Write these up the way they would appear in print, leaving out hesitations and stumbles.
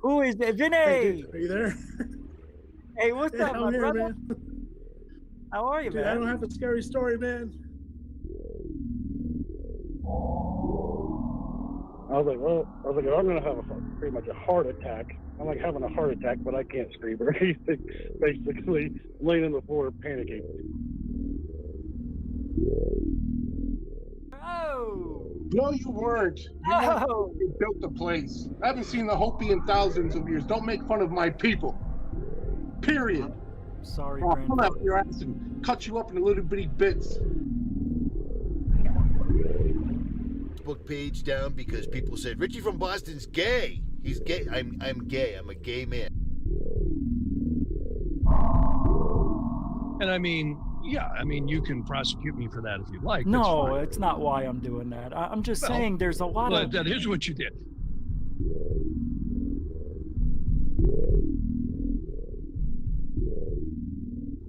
Who is it? Hey, Vinny! dude, are you there? Hey, what's up, I'm my here, brother? man. How are you, Dude, man? I don't have a scary story, man. I was like, I'm gonna have pretty much a heart attack. I'm like having a heart attack, but I can't scream or anything. Basically, laying on the floor, panicking. Oh! No, you weren't. Oh! You built the place. I haven't seen the Hopi in thousands of years. Don't make fun of my people. Period. Sorry, I'll come Brandon. after your ass and cut you up into little bitty bits. Facebook page down because people said Richie from Boston's gay. He's gay. I'm gay. I'm a gay man. And I mean, yeah, I mean, you can prosecute me for that if you like. No, it's not why I'm doing that. I'm just saying there's a lot of... But here's what you did.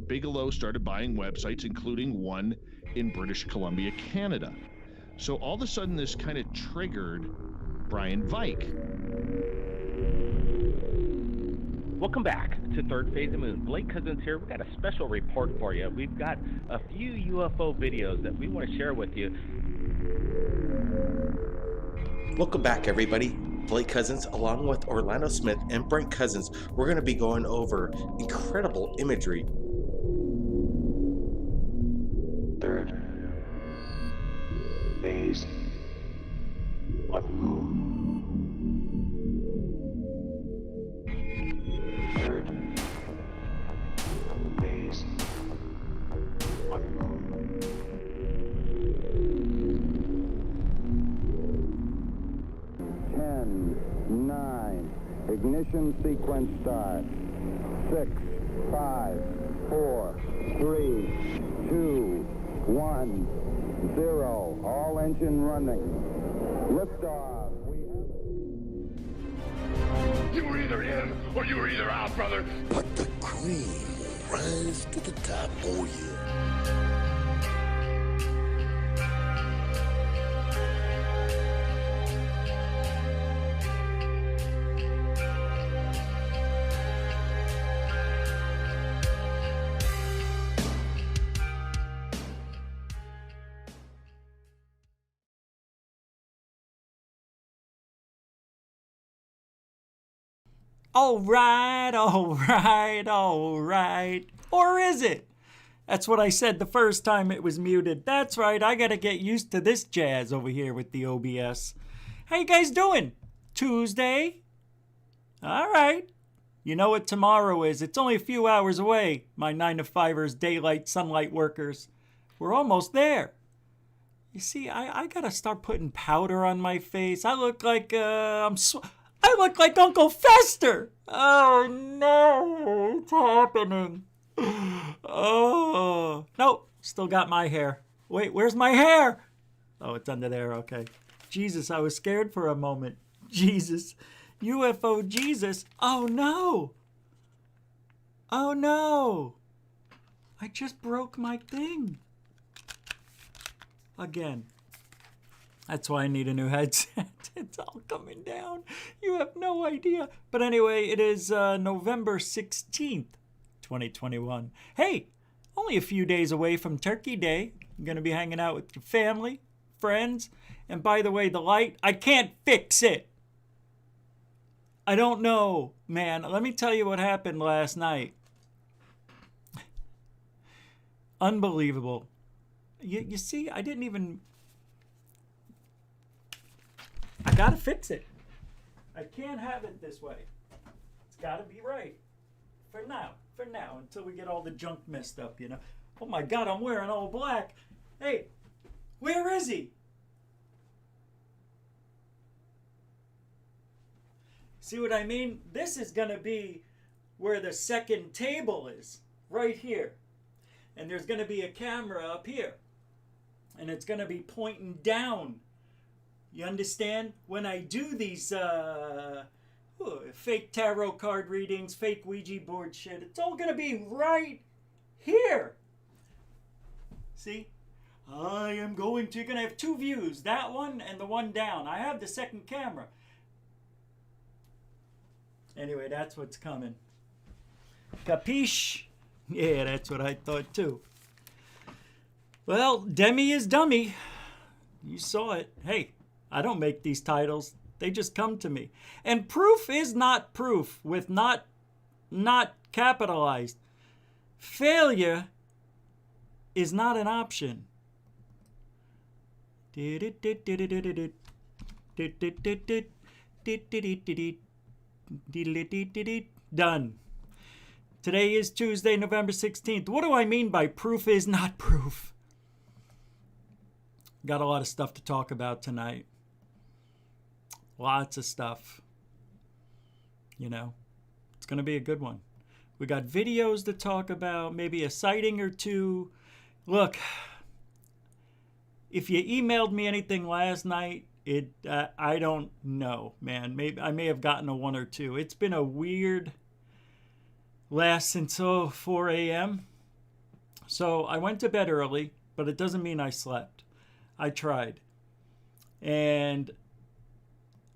Bigelow started buying websites, including one in British Columbia, Canada. So all of a sudden, this kind of triggered Brian Vike. Welcome back to Third Phase of Moon. Blake Cousins here. We've got a special report for you. We've got a few UFO videos that we want to share with you. Welcome back, everybody. Blake Cousins, along with Orlando Smith and Brent Cousins, we're going to be going over incredible imagery. Third phase of moon. Third phase of moon. 10, 9, ignition sequence start. 6, 5, 4, 3, 2, 1, 0. All engine running. Liftoff. You were either in or you were either out, brother. But the cream will rise to the top. Oh yeah. All right, all right, all right. Or is it? That's what I said the first time it was muted. That's right, I gotta get used to this jazz over here with the OBS. How you guys doing? Tuesday? All right. You know what tomorrow is. It's only a few hours away, my 9-to-5ers, daylight, sunlight workers. We're almost there. You see, I gotta start putting powder on my face. I look like, I look like Uncle Fester. Oh, no. It's happening. Oh. Nope. Still got my hair. Wait, where's my hair? Oh, it's under there. Okay. Jesus, I was scared for a moment. Jesus. UFO Jesus. Oh, no. Oh, no. I just broke my thing. Again. That's why I need a new headset. It's all coming down. You have no idea. But anyway, it is November 16th, 2021. Hey, only a few days away from Turkey Day. You're going to be hanging out with your family, friends. And by the way, the light, I can't fix it. I don't know, man. Let me tell you what happened last night. Unbelievable. You see, I didn't even... I gotta fix it. I can't have it this way. It's gotta be right. For now, until we get all the junk messed up, you know. Oh my God, I'm wearing all black. Hey, where is he? See what I mean? This is gonna be where the second table is, right here. And there's gonna be a camera up here. And it's gonna be pointing down. You understand? When I do these fake tarot card readings, fake Ouija board shit, it's all going to be right here. See? You're going to have two views, that one and the one down. I have the second camera. Anyway, that's what's coming. Capiche? Yeah, that's what I thought too. Well, Demi is dummy. You saw it. Hey, I don't make these titles. They just come to me. And proof is not proof with not capitalized. Failure is not an option. Done. Today is Tuesday, November 16th. What do I mean by proof is not proof? Got a lot of stuff to talk about tonight. Lots of stuff. You know, it's going to be a good one. We got videos to talk about, maybe a sighting or two. Look, if you emailed me anything last night, I don't know, man. Maybe I may have gotten a one or two. It's been a weird last since 4 a.m. So I went to bed early, but it doesn't mean I slept. I tried. And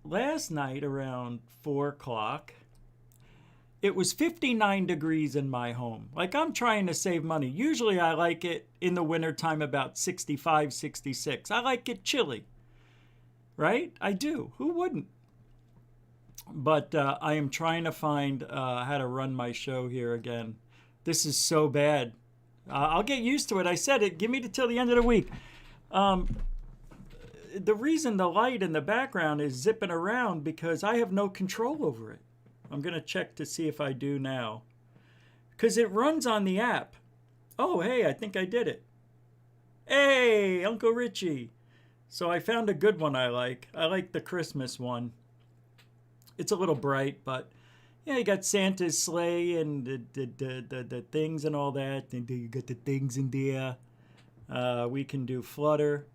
last night around 4 o'clock, it was 59 degrees in my home. Like, I'm trying to save money. Usually I like it in the wintertime about 65, 66. I like it chilly. Right? I do. Who wouldn't? But I am trying to find how to run my show here again. This is so bad. I'll get used to it. I said it. Give me till the end of the week. The reason the light in the background is zipping around because I have no control over it. I'm going to check to see if I do now. Because it runs on the app. Oh, hey, I think I did it. Hey, Uncle Richie. So I found a good one I like. I like the Christmas one. It's a little bright, but yeah, you got Santa's sleigh and the things and all that. And you got the things in there. We can do flutter.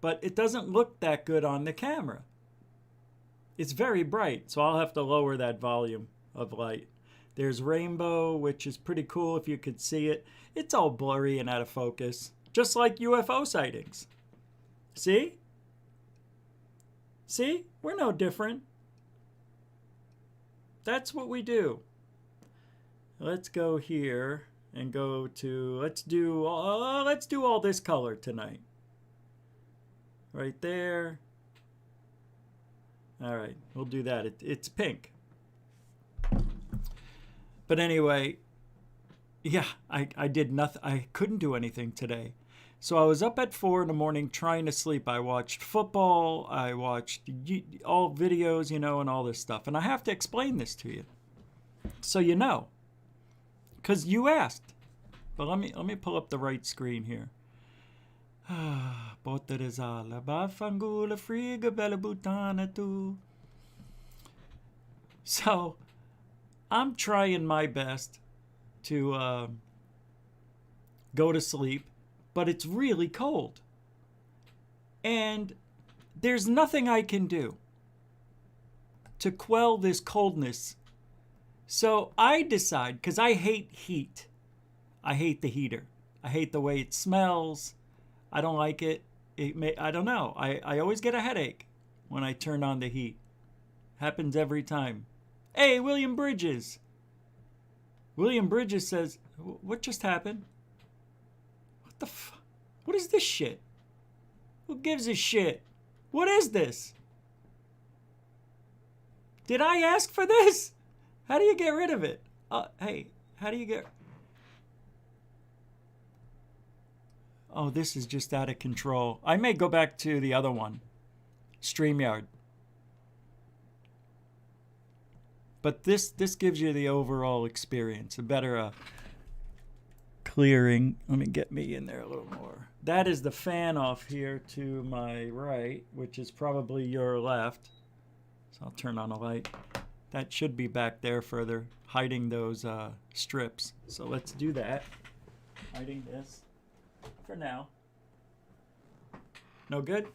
But it doesn't look that good on the camera. It's very bright, so I'll have to lower that volume of light. There's rainbow, which is pretty cool if you could see it. It's all blurry and out of focus, just like UFO sightings. See? See? We're no different. That's what we do. Let's go here and go to, let's do all this color tonight. Right there. All right, we'll do that. It's pink. But anyway, yeah, I did nothing. I couldn't do anything today. So I was up at 4 in the morning trying to sleep. I watched football. I watched all videos, you know, and all this stuff. And I have to explain this to you, so you know, because you asked. But let me pull up the right screen here. So I'm trying my best to go to sleep, but it's really cold. And there's nothing I can do to quell this coldness. So I decide, because I hate heat. I hate the heater. I hate the way it smells. I don't like it. I don't know. I always get a headache when I turn on the heat. Happens every time. Hey, William Bridges. William Bridges says, what just happened? What the what is this shit? Who gives a shit? What is this? Did I ask for this? How do you get rid of it? Hey, how do you get... Oh, this is just out of control. I may go back to the other one. StreamYard. But this gives you the overall experience. A better clearing. Let me get me in there a little more. That is the fan off here to my right, which is probably your left. So I'll turn on a light. That should be back there further, hiding those strips. So let's do that. Hiding this. For now. No good?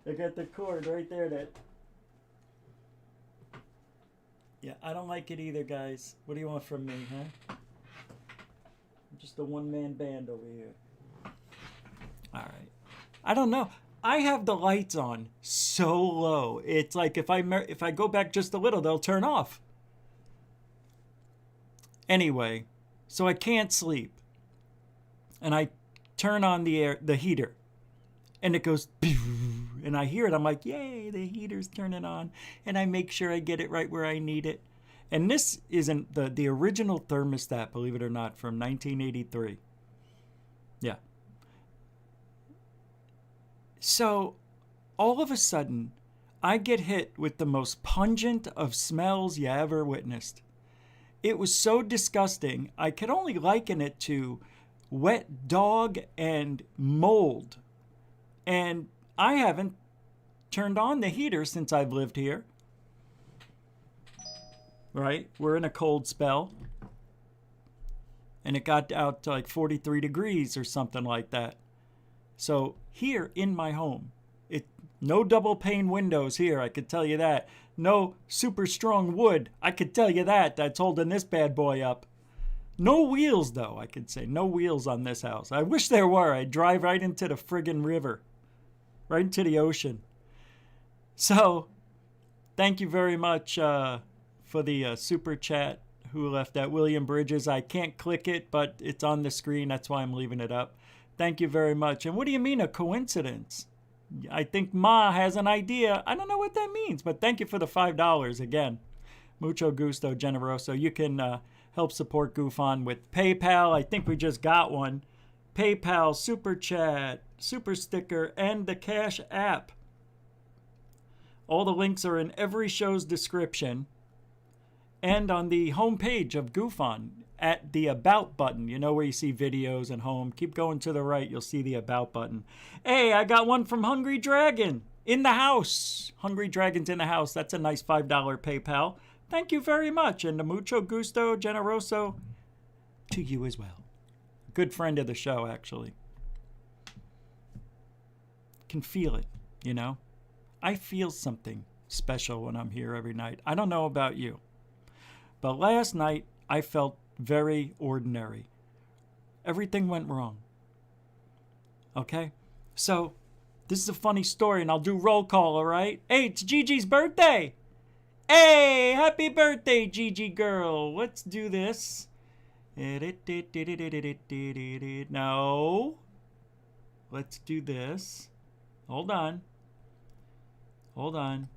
Look at the cord right there. Yeah, I don't like it either, guys. What do you want from me, huh? I'm just a one-man band over here. All right. I don't know. I have the lights on so low. It's like if I go back just a little, they'll turn off. Anyway, so I can't sleep. And I turn on the heater. And it goes, and I hear it. I'm like, yay, the heater's turning on. And I make sure I get it right where I need it. And this isn't the original thermostat, believe it or not, from 1983. Yeah. So, all of a sudden, I get hit with the most pungent of smells you ever witnessed. It was so disgusting, I could only liken it to wet dog and mold. And I haven't turned on the heater since I've lived here. Right? We're in a cold spell. And it got out to like 43 degrees or something like that. So here in my home, no double pane windows here, I could tell you that. No super strong wood, I could tell you that. That's holding this bad boy up. No wheels, though, I could say. No wheels on this house. I wish there were. I'd drive right into the friggin' river. Right into the ocean. So, thank you very much for the super chat. Who left that? William Bridges. I can't click it, but it's on the screen. That's why I'm leaving it up. Thank you very much. And what do you mean a coincidence? I think Ma has an idea. I don't know what that means, but thank you for the $5 again. Mucho gusto, generoso. You can help support GUFON with PayPal. I think we just got one. PayPal, Super Chat, Super Sticker, and the Cash App. All the links are in every show's description and on the homepage of GUFON at the About button. You know where you see videos and home. Keep going to the right. You'll see the About button. Hey, I got one from Hungry Dragon in the house. Hungry Dragon's in the house. That's a nice $5 PayPal. Thank you very much. And the mucho gusto, generoso, to you as well. Good friend of the show, actually. Can feel it, you know? I feel something special when I'm here every night. I don't know about you. But last night, I felt very ordinary. Everything went wrong. Okay? So, this is a funny story, and I'll do roll call, all right? Hey, it's Gigi's birthday! Hey, happy birthday, Gigi girl. Let's do this. No. Let's do this. Hold on. Hold on.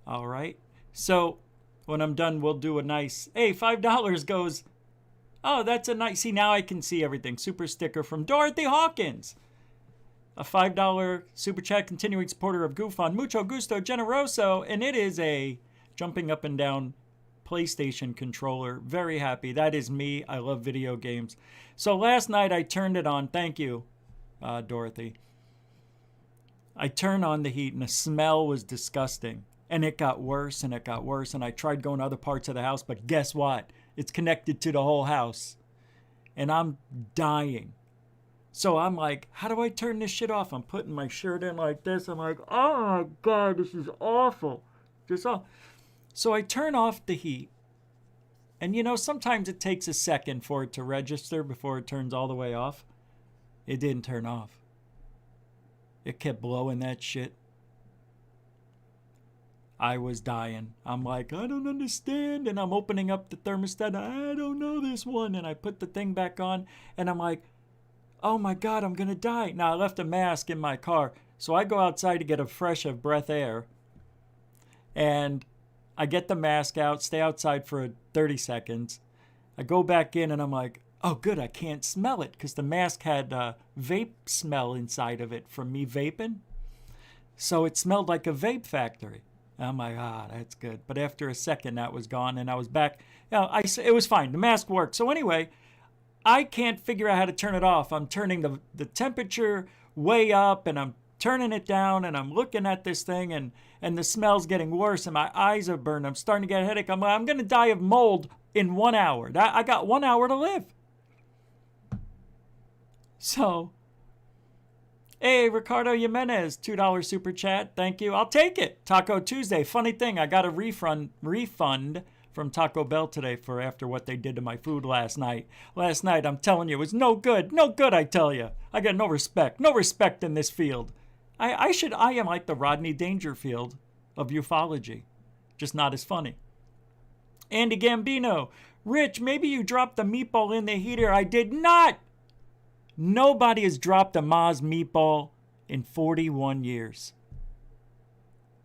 All right. So when I'm done, we'll do a nice, hey, $5 goes. Oh, that's a nice, see, now I can see everything. Super sticker from Dorothy Hawkins. A $5 super chat, continuing supporter of GUFON. Mucho gusto, generoso. And it is a jumping up and down PlayStation controller. Very happy. That is me. I love video games. So last night I turned it on. Thank you, Dorothy. I turned on the heat and the smell was disgusting. And it got worse and it got worse. And I tried going to other parts of the house, but guess what? It's connected to the whole house. And I'm dying. So I'm like, how do I turn this shit off? I'm putting my shirt in like this. I'm like, oh my God, this is awful. Just awful. So I turn off the heat. And you know, sometimes it takes a second for it to register before it turns all the way off. It didn't turn off. It kept blowing that shit. I was dying. I'm like, I don't understand. And I'm opening up the thermostat. I don't know this one. And I put the thing back on. And I'm like, oh my God, I'm going to die. Now, I left a mask in my car. So I go outside to get a fresh of breath air. And I get the mask out, stay outside for 30 seconds. I go back in and I'm like, oh good, I can't smell it. Because the mask had vape smell inside of it from me vaping. So it smelled like a vape factory. I'm like, that's good. But after a second, that was gone, and I was back. You know, it was fine. The mask worked. So anyway, I can't figure out how to turn it off. I'm turning the temperature way up, and I'm turning it down, and I'm looking at this thing, and the smell's getting worse, and my eyes are burned. I'm starting to get a headache. I'm like, I'm going to die of mold in 1 hour. I got 1 hour to live. So Hey, Ricardo Jimenez, $2 super chat. Thank you. I'll take it. Taco Tuesday. Funny thing, I got a refund from Taco Bell today for after what they did to my food last night. Last night, I'm telling you, it was no good. No good, I tell you. I got no respect. No respect in this field. I am like the Rodney Dangerfield of ufology. Just not as funny. Andy Gambino. Rich, maybe you dropped the meatball in the heater. I did not. Nobody has dropped a Maz meatball in 41 years.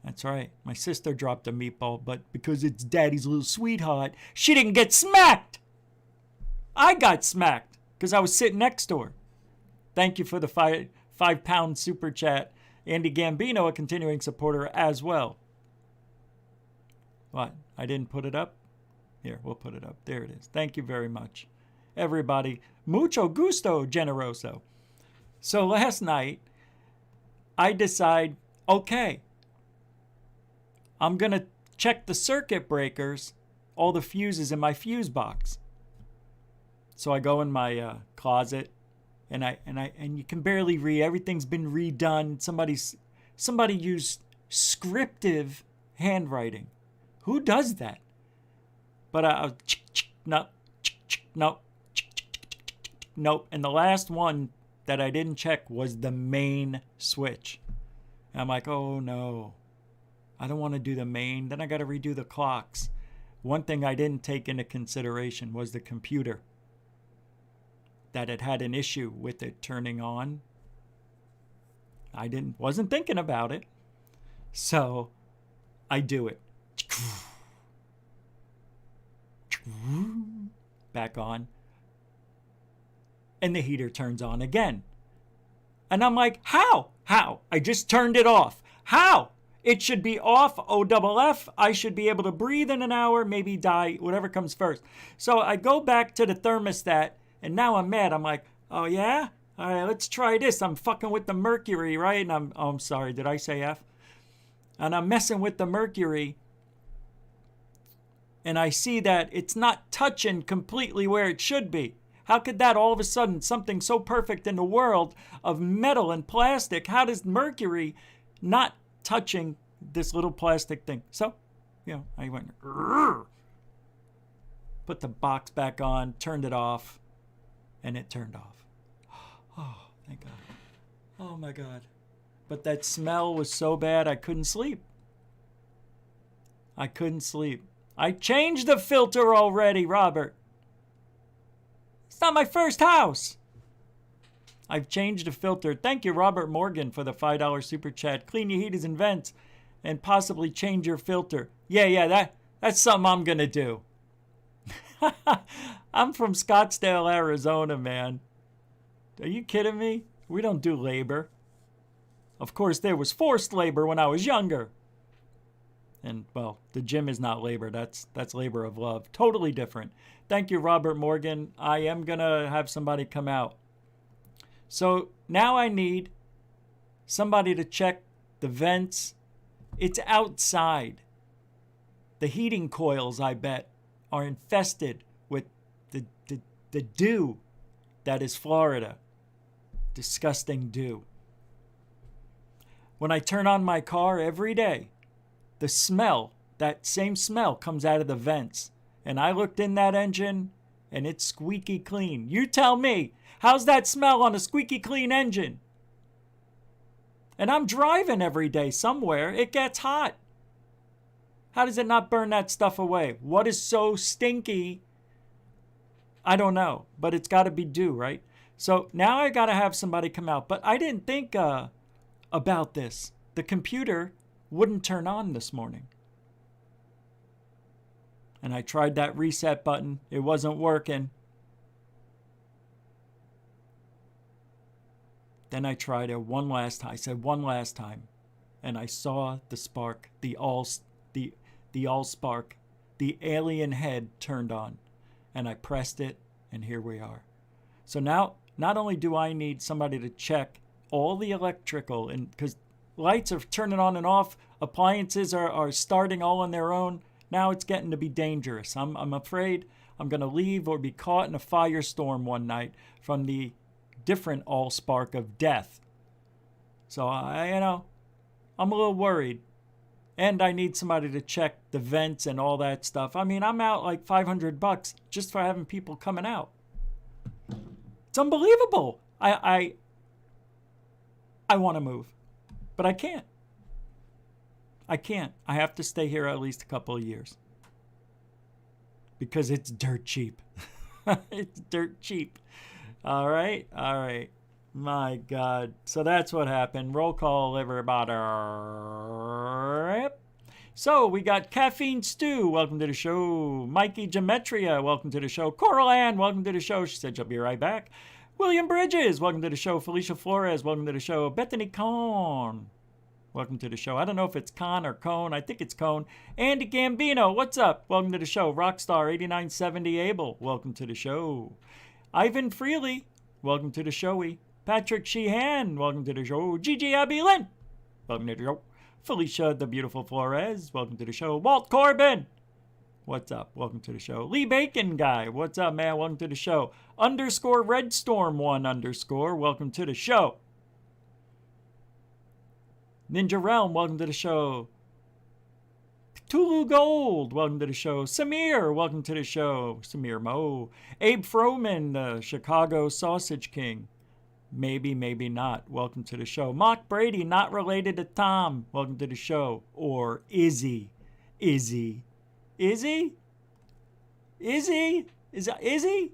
That's right. My sister dropped a meatball, but because it's daddy's little sweetheart, she didn't get smacked. I got smacked because I was sitting next to her. Thank you for the £5 super chat. Andy Gambino, a continuing supporter as well. What? I didn't put it up? Here, we'll put it up. There it is. Thank you very much. Everybody, mucho gusto, generoso. So last night, I decide, okay, I'm going to check the circuit breakers, all the fuses in my fuse box. So I go in my closet, and you can barely read. Everything's been redone. Somebody used scriptive handwriting. Who does that? But I was no. Nope. And the last one that I didn't check was the main switch. And I'm like, oh no, I don't want to do the main. Then I got to redo the clocks. One thing I didn't take into consideration was the computer. That it had an issue with it turning on. I wasn't thinking about it. So I do it. Back on. And the heater turns on again. And I'm like, how? How? I just turned it off. How? It should be off, OFF. I should be able to breathe in an hour, maybe die, whatever comes first. So I go back to the thermostat, and now I'm mad. I'm like, oh yeah? All right, let's try this. I'm fucking with the mercury, right? And I'm sorry, did I say F? And I'm messing with the mercury. And I see that it's not touching completely where it should be. How could that all of a sudden, something so perfect in the world of metal and plastic, how does mercury not touching this little plastic thing? So, I went, put the box back on, turned it off, and it turned off. Oh, thank God. Oh my God. But that smell was so bad I couldn't sleep. I couldn't sleep. I changed the filter already, Robert. It's not my first house. I've changed the filter. Thank you, Robert Morgan, for the $5 super chat. Clean your heaters and vents and possibly change your filter. Yeah, that's something I'm going to do. I'm from Scottsdale, Arizona, man. Are you kidding me? We don't do labor. Of course, there was forced labor when I was younger. And, well, the gym is not labor. That's labor of love. Totally different. Thank you, Robert Morgan. I am going to have somebody come out. So now I need somebody to check the vents. It's outside. The heating coils, I bet, are infested with the dew that is Florida. Disgusting dew. When I turn on my car every day, the smell, that same smell comes out of the vents. And I looked in that engine, and it's squeaky clean. You tell me, how's that smell on a squeaky clean engine? And I'm driving every day somewhere. It gets hot. How does it not burn that stuff away? What is so stinky? I don't know, but it's got to be dew, right? So now I got to have somebody come out. But I didn't think about this. The computer wouldn't turn on this morning. And I tried that reset button. It wasn't working. Then I tried it one last time. I said one last time. And I saw the spark, the all spark, the alien head turned on. And I pressed it, and here we are. So now, not only do I need somebody to check all the electrical, and because lights are turning on and off, appliances are starting all on their own. Now it's getting to be dangerous. I'm afraid I'm going to leave or be caught in a firestorm one night from the different allspark of death. So I'm a little worried. And I need somebody to check the vents and all that stuff. I mean, I'm out like $500 just for having people coming out. It's unbelievable. I want to move, but I can't. I can't. I have to stay here at least a couple of years because it's dirt cheap. It's dirt cheap. All right. All right. My God. So that's what happened. Roll call, everybody. So we got Caffeine Stew. Welcome to the show. Mikey Gemetria. Welcome to the show. Coral Ann. Welcome to the show. She said she'll be right back. William Bridges. Welcome to the show. Felicia Flores. Welcome to the show. Bethany Cohn. Welcome to the show. I don't know if it's Con or Cone. I think it's Cone. Andy Gambino. What's up? Welcome to the show. Rockstar 8970 Abel. Welcome to the show. Ivan Freely. Welcome to the showy. Patrick Sheehan, welcome to the show. Gigi Abby Lynn, welcome to the show. Felicia the Beautiful Flores, welcome to the show. Walt Corbin, what's up? Welcome to the show. Lee Bacon Guy, what's up, man? Welcome to the show. _ Red Storm 1 _ welcome to the show. Ninja Realm, welcome to the show. Cthulhu Gold, welcome to the show. Samir, welcome to the show. Samir Mo. Abe Froman, the Chicago Sausage King. Maybe, maybe not. Welcome to the show. Mock Brady, not related to Tom. Welcome to the show. Or Izzy. Izzy. Izzy? Izzy? Is that Izzy?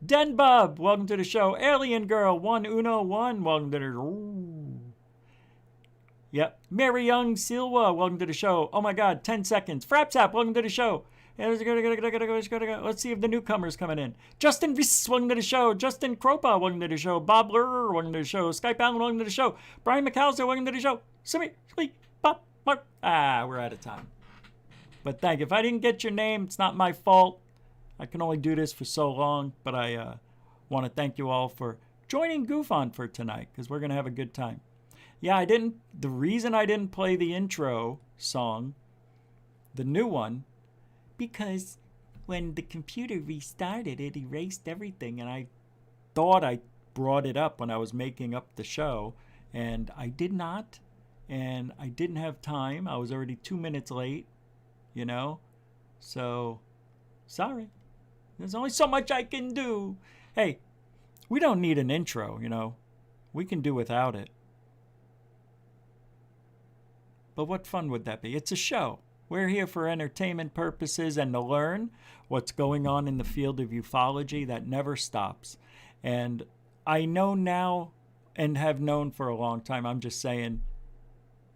Denbub, welcome to the show. Alien Girl 101, welcome to the show. Yep. Mary Young Silva, welcome to the show. Oh my God, 10 seconds. Frapsap, welcome to the show. Let's see if the newcomer's coming in. Justin Viss, welcome to the show. Justin Kropa, welcome to the show. Bob Lurr, welcome to the show. Skype Allen, welcome to the show. Brian McAllister, welcome to the show. We're out of time. But thank you. If I didn't get your name, it's not my fault. I can only do this for so long, but I want to thank you all for joining GUFON for tonight, because we're going to have a good time. Yeah, the reason I didn't play the intro song, the new one, because when the computer restarted, it erased everything, and I thought I brought it up when I was making up the show, and I did not, and I didn't have time. I was already 2 minutes late, so sorry. There's only so much I can do. Hey, we don't need an intro, we can do without it. But what fun would that be? It's a show. We're here for entertainment purposes and to learn what's going on in the field of ufology that never stops. And I know now and have known for a long time, I'm just saying,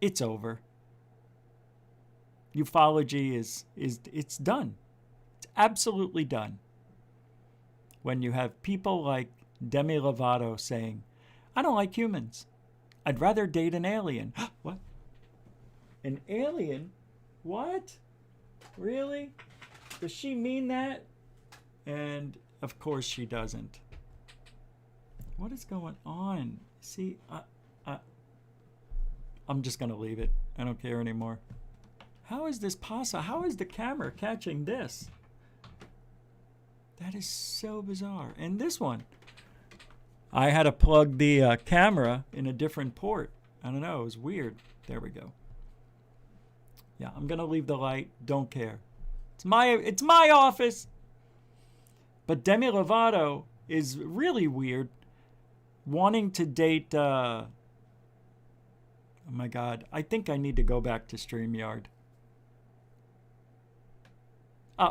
it's over. Ufology it's done. It's absolutely done. When you have people like Demi Lovato saying, I don't like humans. I'd rather date an alien. What? An alien? What? Really? Does she mean that? And of course she doesn't. What is going on? See, I'm just going to leave it. I don't care anymore. How is this possible? How is the camera catching this? That is so bizarre. And this one, I had to plug the camera in a different port. I don't know. It was weird. There we go. Yeah, I'm going to leave the light. Don't care. It's my office. But Demi Lovato is really weird. Wanting to date... oh my God. I think I need to go back to StreamYard.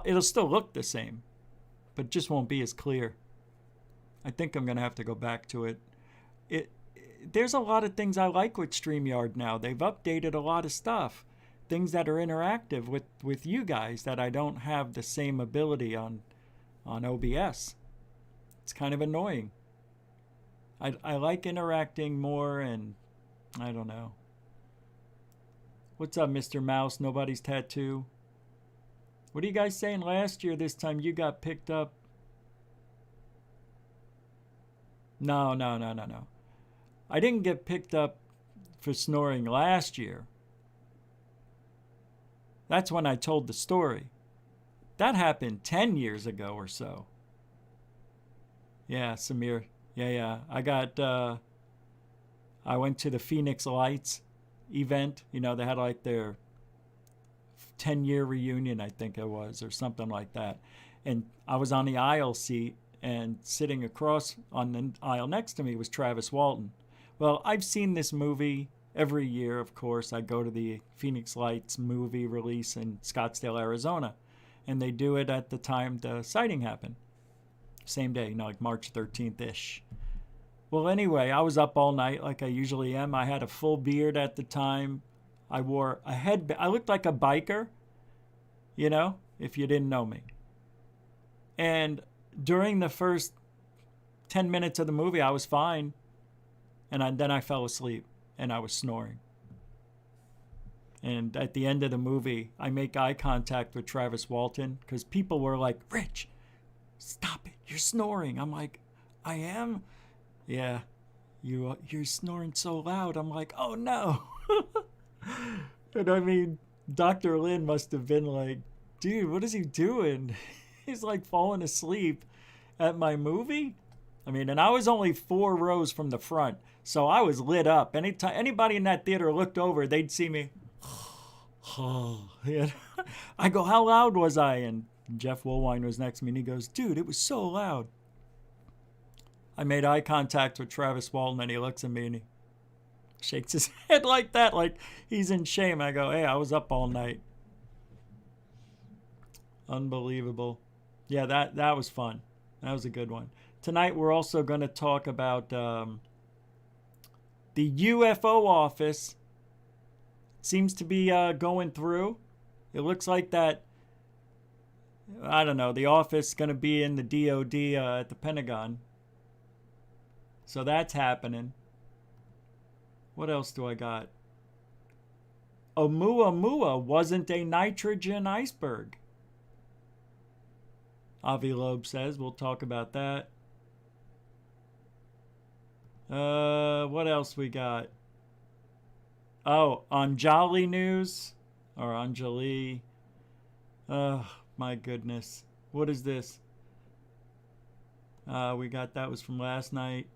It'll still look the same. But just won't be as clear. I think I'm going to have to go back to it. There's a lot of things I like with StreamYard now. They've updated a lot of stuff. Things that are interactive with you guys that I don't have the same ability on OBS. It's kind of annoying. I like interacting more, and I don't know. What's up, Mr. Mouse? Nobody's tattoo. What are you guys saying? Last year, this time, you got picked up. No. I didn't get picked up for snoring last year. That's when I told the story. That happened 10 years ago or so. Yeah, Samir. Yeah. I I went to the Phoenix Lights event. You know, they had like their 10-year reunion, I think it was, or something like that. And I was on the aisle seat, and sitting across on the aisle next to me was Travis Walton. Well, I've seen this movie every year, of course. I go to the Phoenix Lights movie release in Scottsdale, Arizona, and they do it at the time the sighting happened. Same day, you know, like March 13th-ish. Well, anyway, I was up all night like I usually am. I had a full beard at the time. I wore a headband. I looked like a biker, you know, if you didn't know me. And during the first 10 minutes of the movie, I was fine. And then I fell asleep, and I was snoring. And at the end of the movie, I make eye contact with Travis Walton, because people were like, Rich, stop it, you're snoring. I'm like, I am? Yeah, you're snoring so loud. I'm like, oh no. And I mean, Dr. Lin must have been like, dude, what is he doing? He's like falling asleep at my movie. I mean, and I was only 4 rows from the front, so I was lit up. Anytime anybody in that theater looked over, they'd see me. I go, how loud was I? And Jeff Woolwine was next to me, and he goes, dude, it was so loud. I made eye contact with Travis Walton, and he looks at me, and he shakes his head like that, like he's in shame. I go, hey, I was up all night. Unbelievable. Yeah, that was fun. That was a good one. Tonight, we're also going to talk about the UFO office. Seems to be going through. It looks like that, I don't know, the office is going to be in the DOD at the Pentagon. So that's happening. What else do I got? Oumuamua wasn't a nitrogen iceberg. Avi Loeb says. We'll talk about that. What else we got? Oh, Anjali News. Or Anjali. Oh, my goodness. What is this? We got, that was from last night.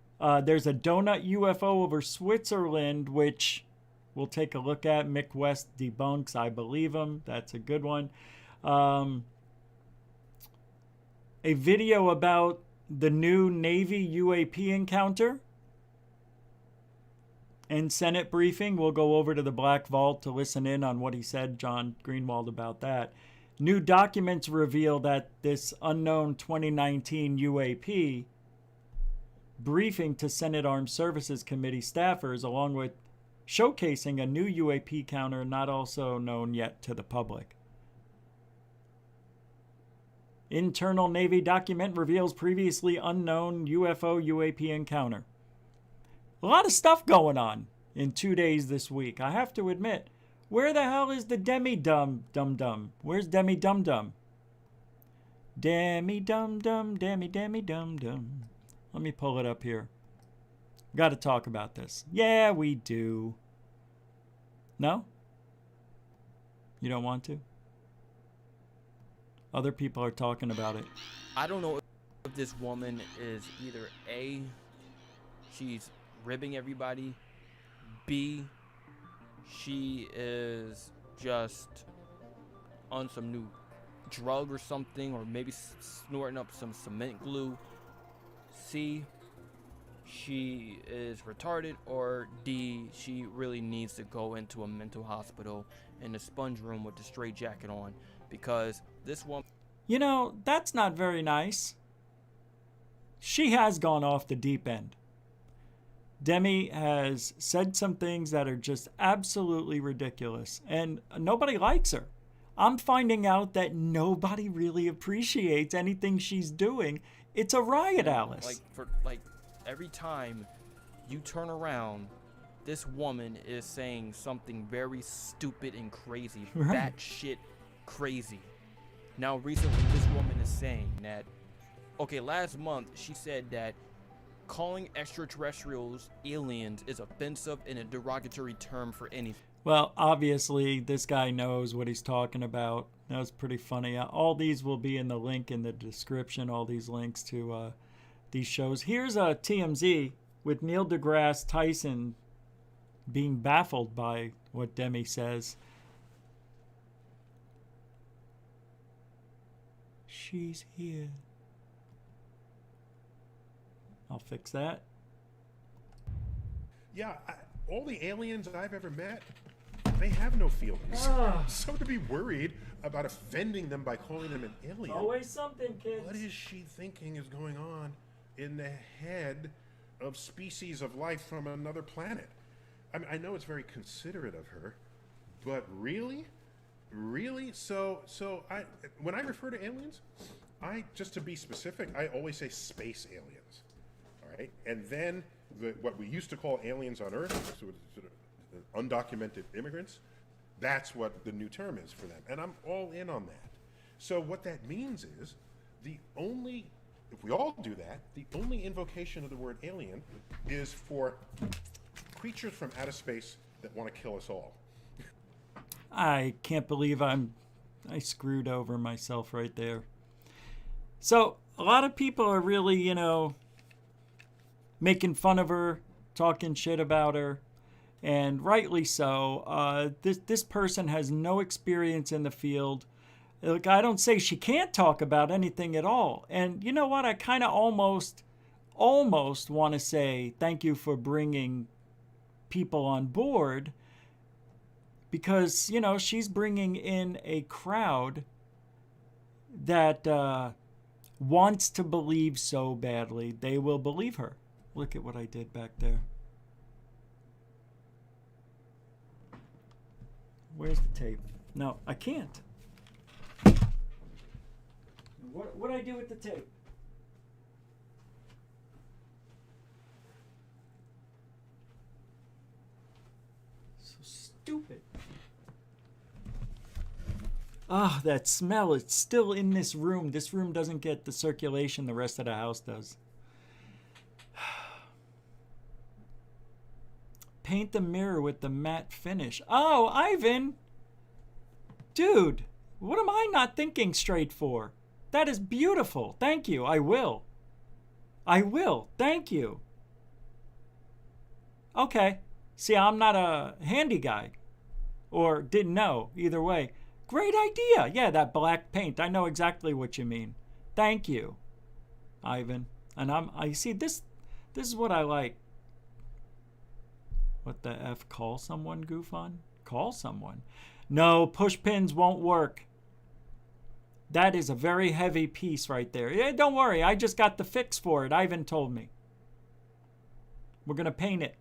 There's a donut UFO over Switzerland, which we'll take a look at. Mick West debunks. I believe him. That's a good one. A video about the new Navy UAP encounter. And Senate briefing. We'll go over to the Black Vault to listen in on what he said, John Greenwald, about that. New documents reveal that this unknown 2019 UAP briefing to Senate Armed Services Committee staffers, along with showcasing a new UAP counter not also known yet to the public. Internal Navy document reveals previously unknown UFO UAP encounter. A lot of stuff going on in 2 days this week, I have to admit. Where the hell is the Demi Dum-Dum? Where's Demi Dum-Dum? Demi Dum-Dum, Demi Dum-Dum. Let me pull it up here. Got to talk about this. Yeah, we do. No? You don't want to? Other people are talking about it. I don't know if this woman is either A, she's ribbing everybody, B, she is just on some new drug or something, or maybe snorting up some cement glue, C, she is retarded, or D, she really needs to go into a mental hospital in a sponge room with a straight jacket on, because this woman... You know, that's not very nice. She has gone off the deep end. Demi has said some things that are just absolutely ridiculous, and nobody likes her. I'm finding out that nobody really appreciates anything she's doing. It's a riot, Alice. Like every time you turn around, this woman is saying something very stupid and crazy, right. Batshit crazy. Now, recently, this woman is saying that, okay, last month she said that calling extraterrestrials aliens is offensive and a derogatory term for anything. Well, obviously, this guy knows what he's talking about. That was pretty funny. All these will be in the link in the description, all these links to these shows. Here's a TMZ with Neil deGrasse Tyson being baffled by what Demi says. She's here. I'll fix that. Yeah, all the aliens I've ever met, they have no feelings. So to be worried about offending them by calling them an alien. Always something, kids. What is she thinking is going on in the head of species of life from another planet? I mean, I know it's very considerate of her, but really? Really? So when I refer to aliens, just to be specific, I always say space aliens. All right? And then what we used to call aliens on Earth, sort of undocumented immigrants, that's what the new term is for them. And I'm all in on that. So what that means is if we all do that, the only invocation of the word alien is for creatures from outer space that want to kill us all. I can't believe I screwed over myself right there. So a lot of people are really, making fun of her, talking shit about her, and rightly so. This person has no experience in the field. Look, I don't say she can't talk about anything at all. And you know what? I kind of almost want to say thank you for bringing people on board, because, she's bringing in a crowd that wants to believe so badly they will believe her. Look at what I did back there. Where's the tape? No, I can't. What do I do with the tape? So stupid. Ah, that smell, it's still in this room. This room doesn't get the circulation the rest of the house does. Paint the mirror with the matte finish. Oh, Ivan! Dude, what am I not thinking straight for? That is beautiful. Thank you. I will. Thank you. Okay. See, I'm not a handy guy. Or didn't know. Either way. Great idea. Yeah, that black paint. I know exactly what you mean. Thank you, Ivan. And I see this is what I like. What the F? Call someone, GUFON? Call someone. No, push pins won't work. That is a very heavy piece right there. Yeah, don't worry. I just got the fix for it. Ivan told me. We're going to paint it.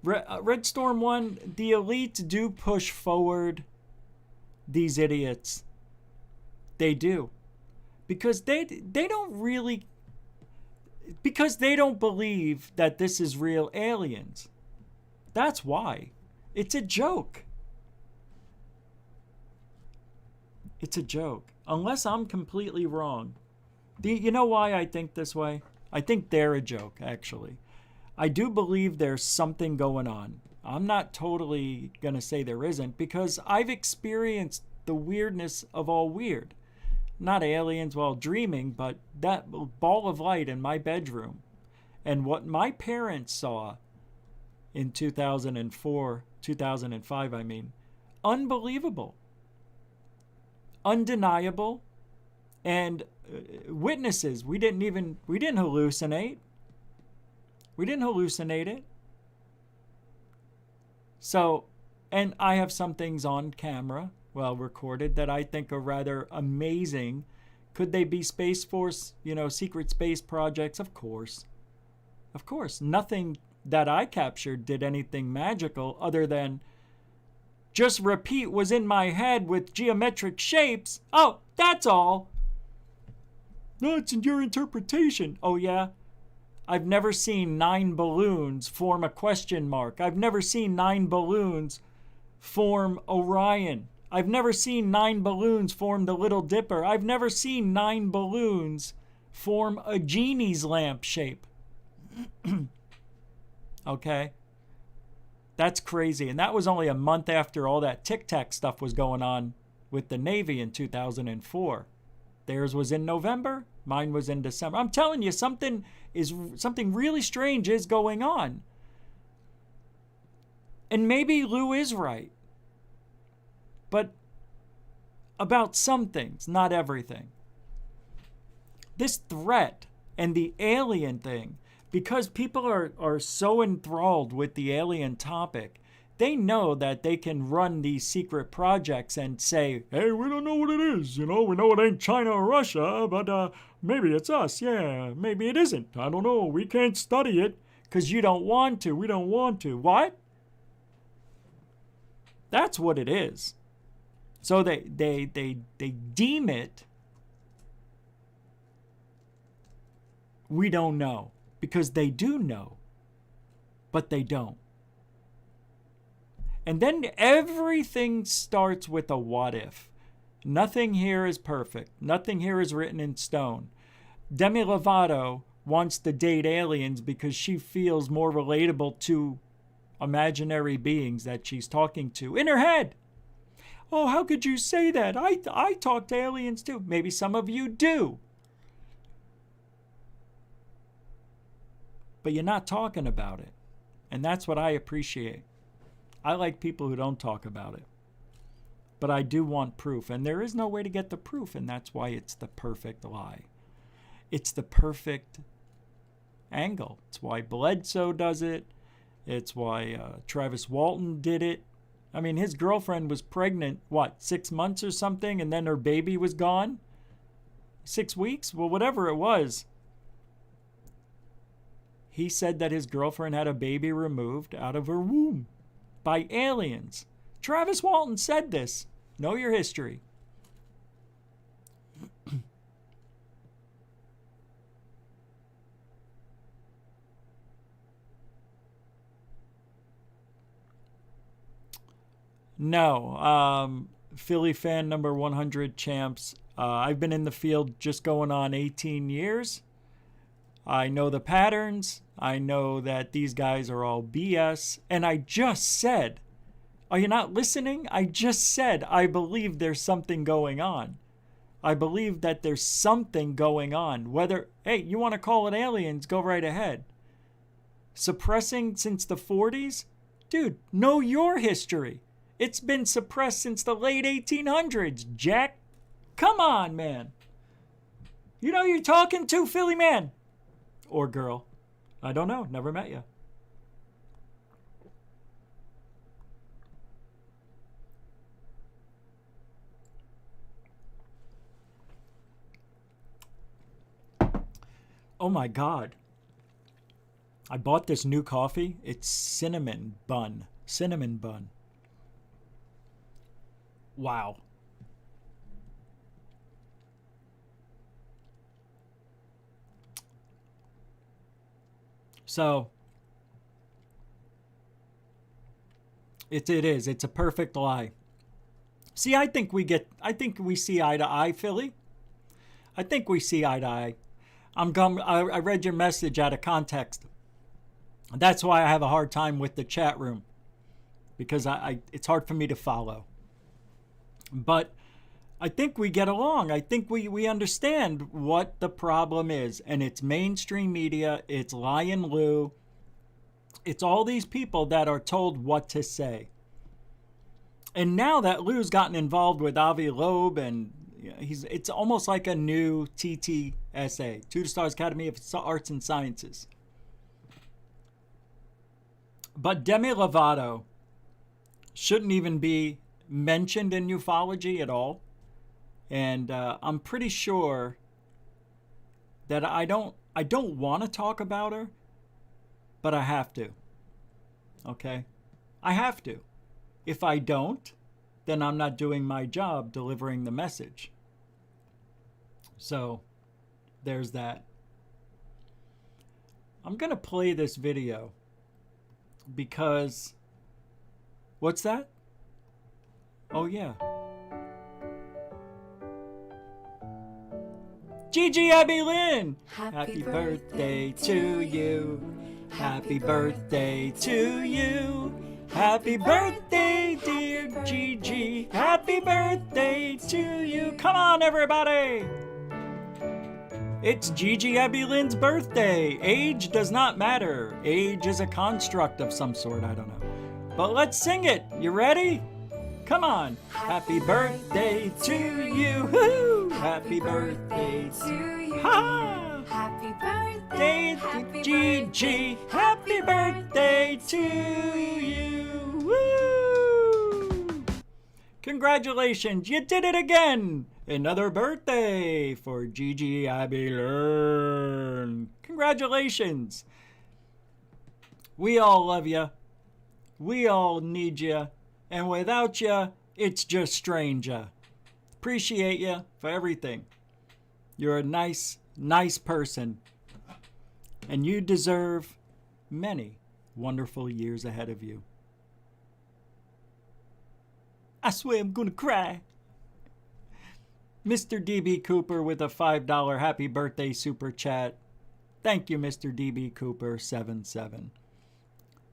Red Storm 1, the elites do push forward these idiots. They do. Because they don't really... Because they don't believe that this is real aliens. That's why. It's a joke. It's a joke. Unless I'm completely wrong. You know why I think this way? I think they're a joke, actually. I do believe there's something going on. I'm not totally going to say there isn't, because I've experienced the weirdness of all weird. Not aliens while dreaming, but that ball of light in my bedroom. And what my parents saw in 2004, 2005, I mean, unbelievable. Undeniable. And witnesses, we didn't hallucinate. We didn't hallucinate it. So, and I have some things on camera, well recorded, that I think are rather amazing. Could they be Space Force, secret space projects? Of course. Of course. Nothing that I captured did anything magical other than just repeat was in my head with geometric shapes. Oh, that's all. No, it's in your interpretation. Oh, yeah? I've never seen 9 balloons form a question mark. I've never seen 9 balloons form Orion. I've never seen 9 balloons form the Little Dipper. I've never seen 9 balloons form a genie's lamp shape. Okay? That's crazy. And that was only a month after all that Tic Tac stuff was going on with the Navy in 2004. Theirs was in November. Mine was in December. I'm telling you, something really strange is going on. And maybe Lou is right. But about some things, not everything. This threat and the alien thing, because people are so enthralled with the alien topic, they know that they can run these secret projects and say, hey, we don't know what it is. You know, we know it ain't China or Russia, but maybe it's us. Yeah, maybe it isn't. I don't know. We can't study it because you don't want to. We don't want to. What? That's what it is. So they deem it, we don't know, because they do know, but they don't. And then everything starts with a what if. Nothing here is perfect. Nothing here is written in stone. Demi Lovato wants to date aliens because she feels more relatable to imaginary beings that she's talking to in her head. Oh, how could you say that? I talk to aliens too. Maybe some of you do. But you're not talking about it. And that's what I appreciate. I like people who don't talk about it. But I do want proof. And there is no way to get the proof. And that's why it's the perfect lie. It's the perfect angle. It's why Bledsoe does it. It's why Travis Walton did it. I mean, his girlfriend was pregnant, 6 months or something, and then her baby was gone? 6 weeks? Well, whatever it was. He said that his girlfriend had a baby removed out of her womb by aliens. Travis Walton said this. Know your history. No. Philly fan number 100 champs. I've been in the field just going on 18 years. I know the patterns. I know that these guys are all BS. And I just said, are you not listening? I just said I believe there's something going on. I believe that there's something going on. Whether, hey, you want to call it aliens, go right ahead. Suppressing since the 40s? Dude, know your history. It's been suppressed since the late 1800s, Jack. Come on, man. You know you're talking to, Philly man. Or girl. I don't know. Never met you. Oh my God. I bought this new coffee. It's cinnamon bun. Cinnamon bun. Wow. So it is. It's a perfect lie. See, I think we see eye to eye, Philly. I think we see eye to eye. I read your message out of context. That's why I have a hard time with the chat room, because it's hard for me to follow. But I think we get along. I think we understand what the problem is. And it's mainstream media. It's Lion Lou. It's all these people that are told what to say. And now that Lou's gotten involved with Avi Loeb, and it's almost like a new TTSA, Two Stars Academy of Arts and Sciences. But Demi Lovato shouldn't even be mentioned in ufology at all. And I'm pretty sure that I don't want to talk about her, but I have to. Okay? I have to. If I don't, then I'm not doing my job delivering the message. So, there's that. I'm going to play this video because... What's that? Oh, yeah. Gigi Abby Lynn! Happy birthday to you. Happy birthday to you. Happy birthday, dear Gigi. Happy birthday to you. Come on, everybody! It's Gigi Abby Lynn's birthday. Age does not matter. Age is a construct of some sort, I don't know. But let's sing it. You ready? Come on. Happy birthday to you. Woo! Happy birthday to you. Ha! Happy birthday to Gigi. Happy birthday to you. Woo! Congratulations, you did it again. Another birthday for Gigi Abby Lynn. Congratulations. We all love you. We all need you. And without you, it's just strange. Appreciate you for everything. You're a nice, nice person. And you deserve many wonderful years ahead of you. I swear I'm gonna cry. Mr. DB Cooper with a $5 happy birthday super chat. Thank you, Mr. DB Cooper 77.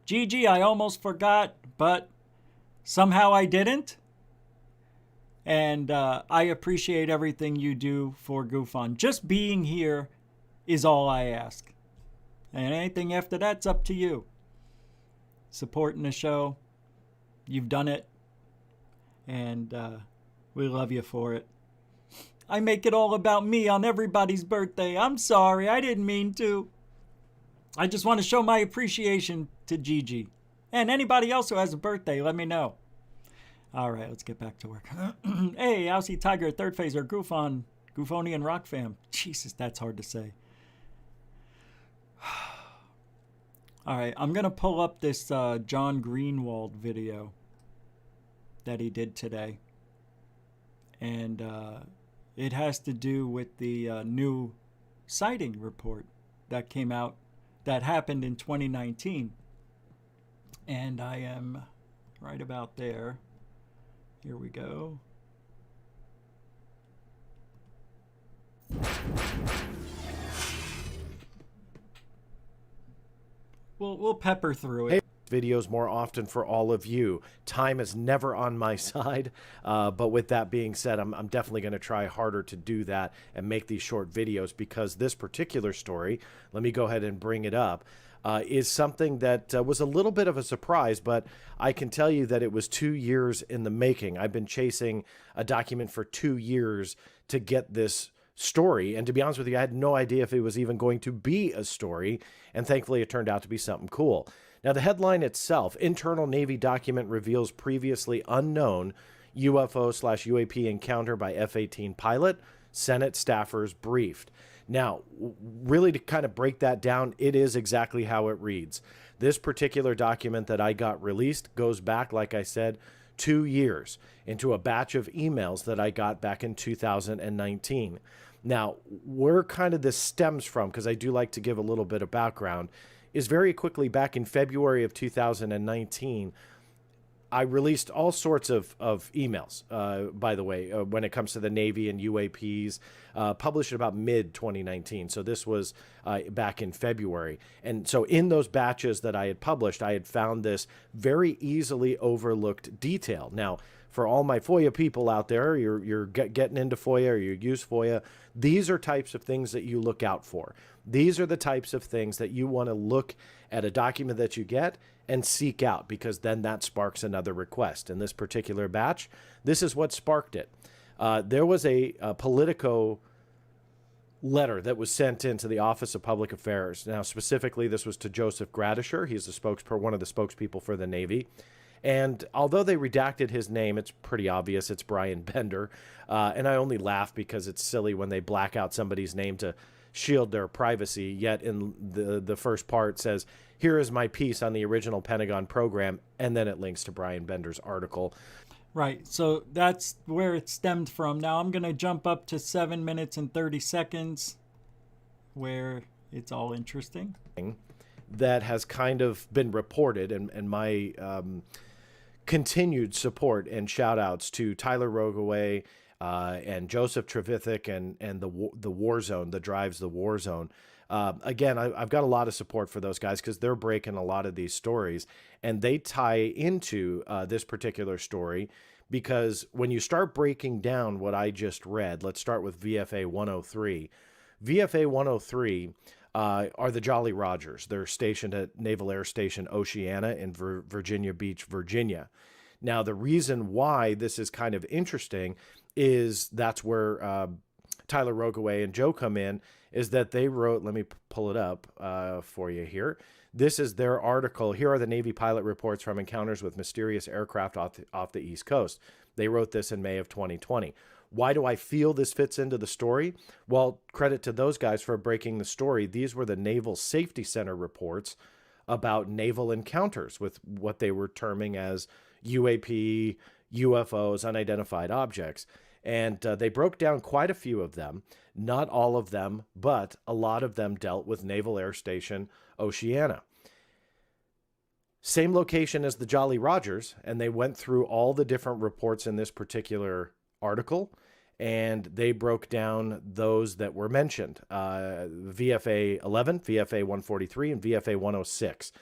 Gigi, I almost forgot, but somehow I didn't. And I appreciate everything you do for GUFON. Just being here is all I ask. And anything after that's up to you. Supporting the show. You've done it. And we love you for it. I make it all about me on everybody's birthday. I'm sorry, I didn't mean to. I just want to show my appreciation to Gigi. And anybody else who has a birthday, let me know. All right, let's get back to work. Hey, Aussie Tiger, Third Phaser, GUFON, Gufonian Rock Fam. Jesus, that's hard to say. All right, I'm going to pull up this John Greenwald video that he did today. And it has to do with the new sighting report that came out that happened in 2019. And I am right about there. Here we go. We'll pepper through it. Videos more often for all of you. Time is never on my side, but with that being said, I'm definitely going to try harder to do that and make these short videos, because this particular story, let me go ahead and bring it up, is something that was a little bit of a surprise, but I can tell you that it was 2 years in the making. I've been chasing a document for 2 years to get this story, and to be honest with you, I had no idea if it was even going to be a story, and thankfully it turned out to be something cool. Now, the headline itself, Internal Navy Document Reveals Previously Unknown UFO/UAP Encounter by F-18 Pilot, Senate Staffers Briefed. Now, really to kind of break that down, it is exactly how it reads. This particular document that I got released goes back, like I said, 2 years into a batch of emails that I got back in 2019. Now, where kind of this stems from, because I do like to give a little bit of background, is very quickly back in February of 2019, I released all sorts of emails, by the way, when it comes to the Navy and UAPs, published about mid-2019. So this was back in February. And so in those batches that I had published, I had found this very easily overlooked detail. Now, for all my FOIA people out there, you're getting into FOIA or you use FOIA, these are types of things that you look out for. These are the types of things that you want to look at a document that you get and seek out, because then that sparks another request. In this particular batch, this is what sparked it. There was a Politico letter that was sent into the Office of Public Affairs. Now, specifically, this was to Joseph Gradisher. He's the one of the spokespeople for the Navy. And although they redacted his name, it's pretty obvious it's Brian Bender. And I only laugh because it's silly when they black out somebody's name to shield their privacy, yet in the first part says, here is my piece on the original Pentagon program, and then it links to Brian Bender's article. Right, so that's where it stemmed from. Now I'm going to jump up to 7 minutes and 30 seconds, where it's all interesting. That has kind of been reported, and my continued support and shout-outs to Tyler Rogaway, and Joseph Trevithick and the War Zone, that drives the War Zone. Again, I've got a lot of support for those guys because they're breaking a lot of these stories, and they tie into this particular story, because when you start breaking down what I just read, let's start with VFA 103. VFA 103 are the Jolly Rogers. They're stationed at Naval Air Station Oceana in Virginia Beach, Virginia. Now, the reason why this is kind of interesting is that's where Tyler Rogoway and Joe come in, is that they wrote, let me pull it up for you here. This is their article. Here are the Navy pilot reports from encounters with mysterious aircraft off the East Coast. They wrote this in May of 2020. Why do I feel this fits into the story? Well, credit to those guys for breaking the story. These were the Naval Safety Center reports about naval encounters with what they were terming as UAP, UFOs, unidentified objects. And they broke down quite a few of them. Not all of them, but a lot of them dealt with Naval Air Station Oceana. Same location as the Jolly Rogers, and they went through all the different reports in this particular article, and they broke down those that were mentioned. VFA 11, VFA 143, and VFA 106.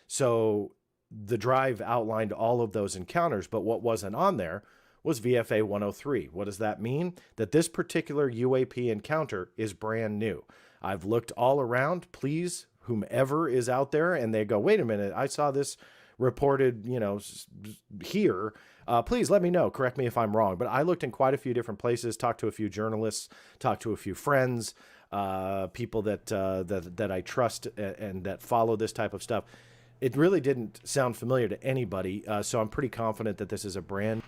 So the drive outlined all of those encounters, but what wasn't on there was VFA 103. What does that mean? That this particular UAP encounter is brand new. I've looked all around. Please, whomever is out there, and they go, wait a minute, I saw this reported, here. Please let me know. Correct me if I'm wrong. But I looked in quite a few different places, talked to a few journalists, talked to a few friends, people that I trust and that follow this type of stuff. It really didn't sound familiar to anybody, so I'm pretty confident that this is a brand.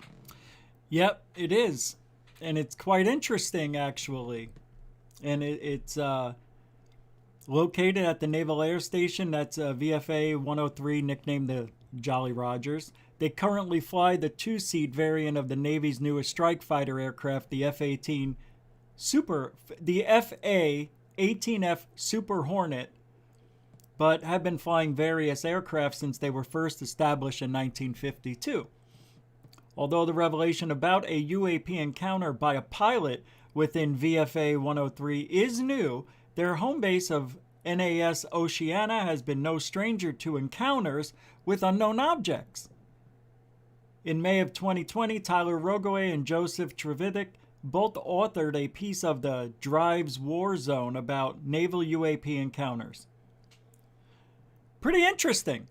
Yep, it is. And it's quite interesting, actually. And it's located at the Naval Air Station. That's VFA 103, nicknamed the Jolly Rogers. They currently fly the two-seat variant of the Navy's newest strike fighter aircraft, the F-18 the FA-18F Super Hornet, but have been flying various aircraft since they were first established in 1952. Although the revelation about a UAP encounter by a pilot within VFA 103 is new, their home base of NAS Oceana has been no stranger to encounters with unknown objects. In May of 2020, Tyler Rogoway and Joseph Trevidic both authored a piece of the Drives War Zone about naval UAP encounters. Pretty interesting.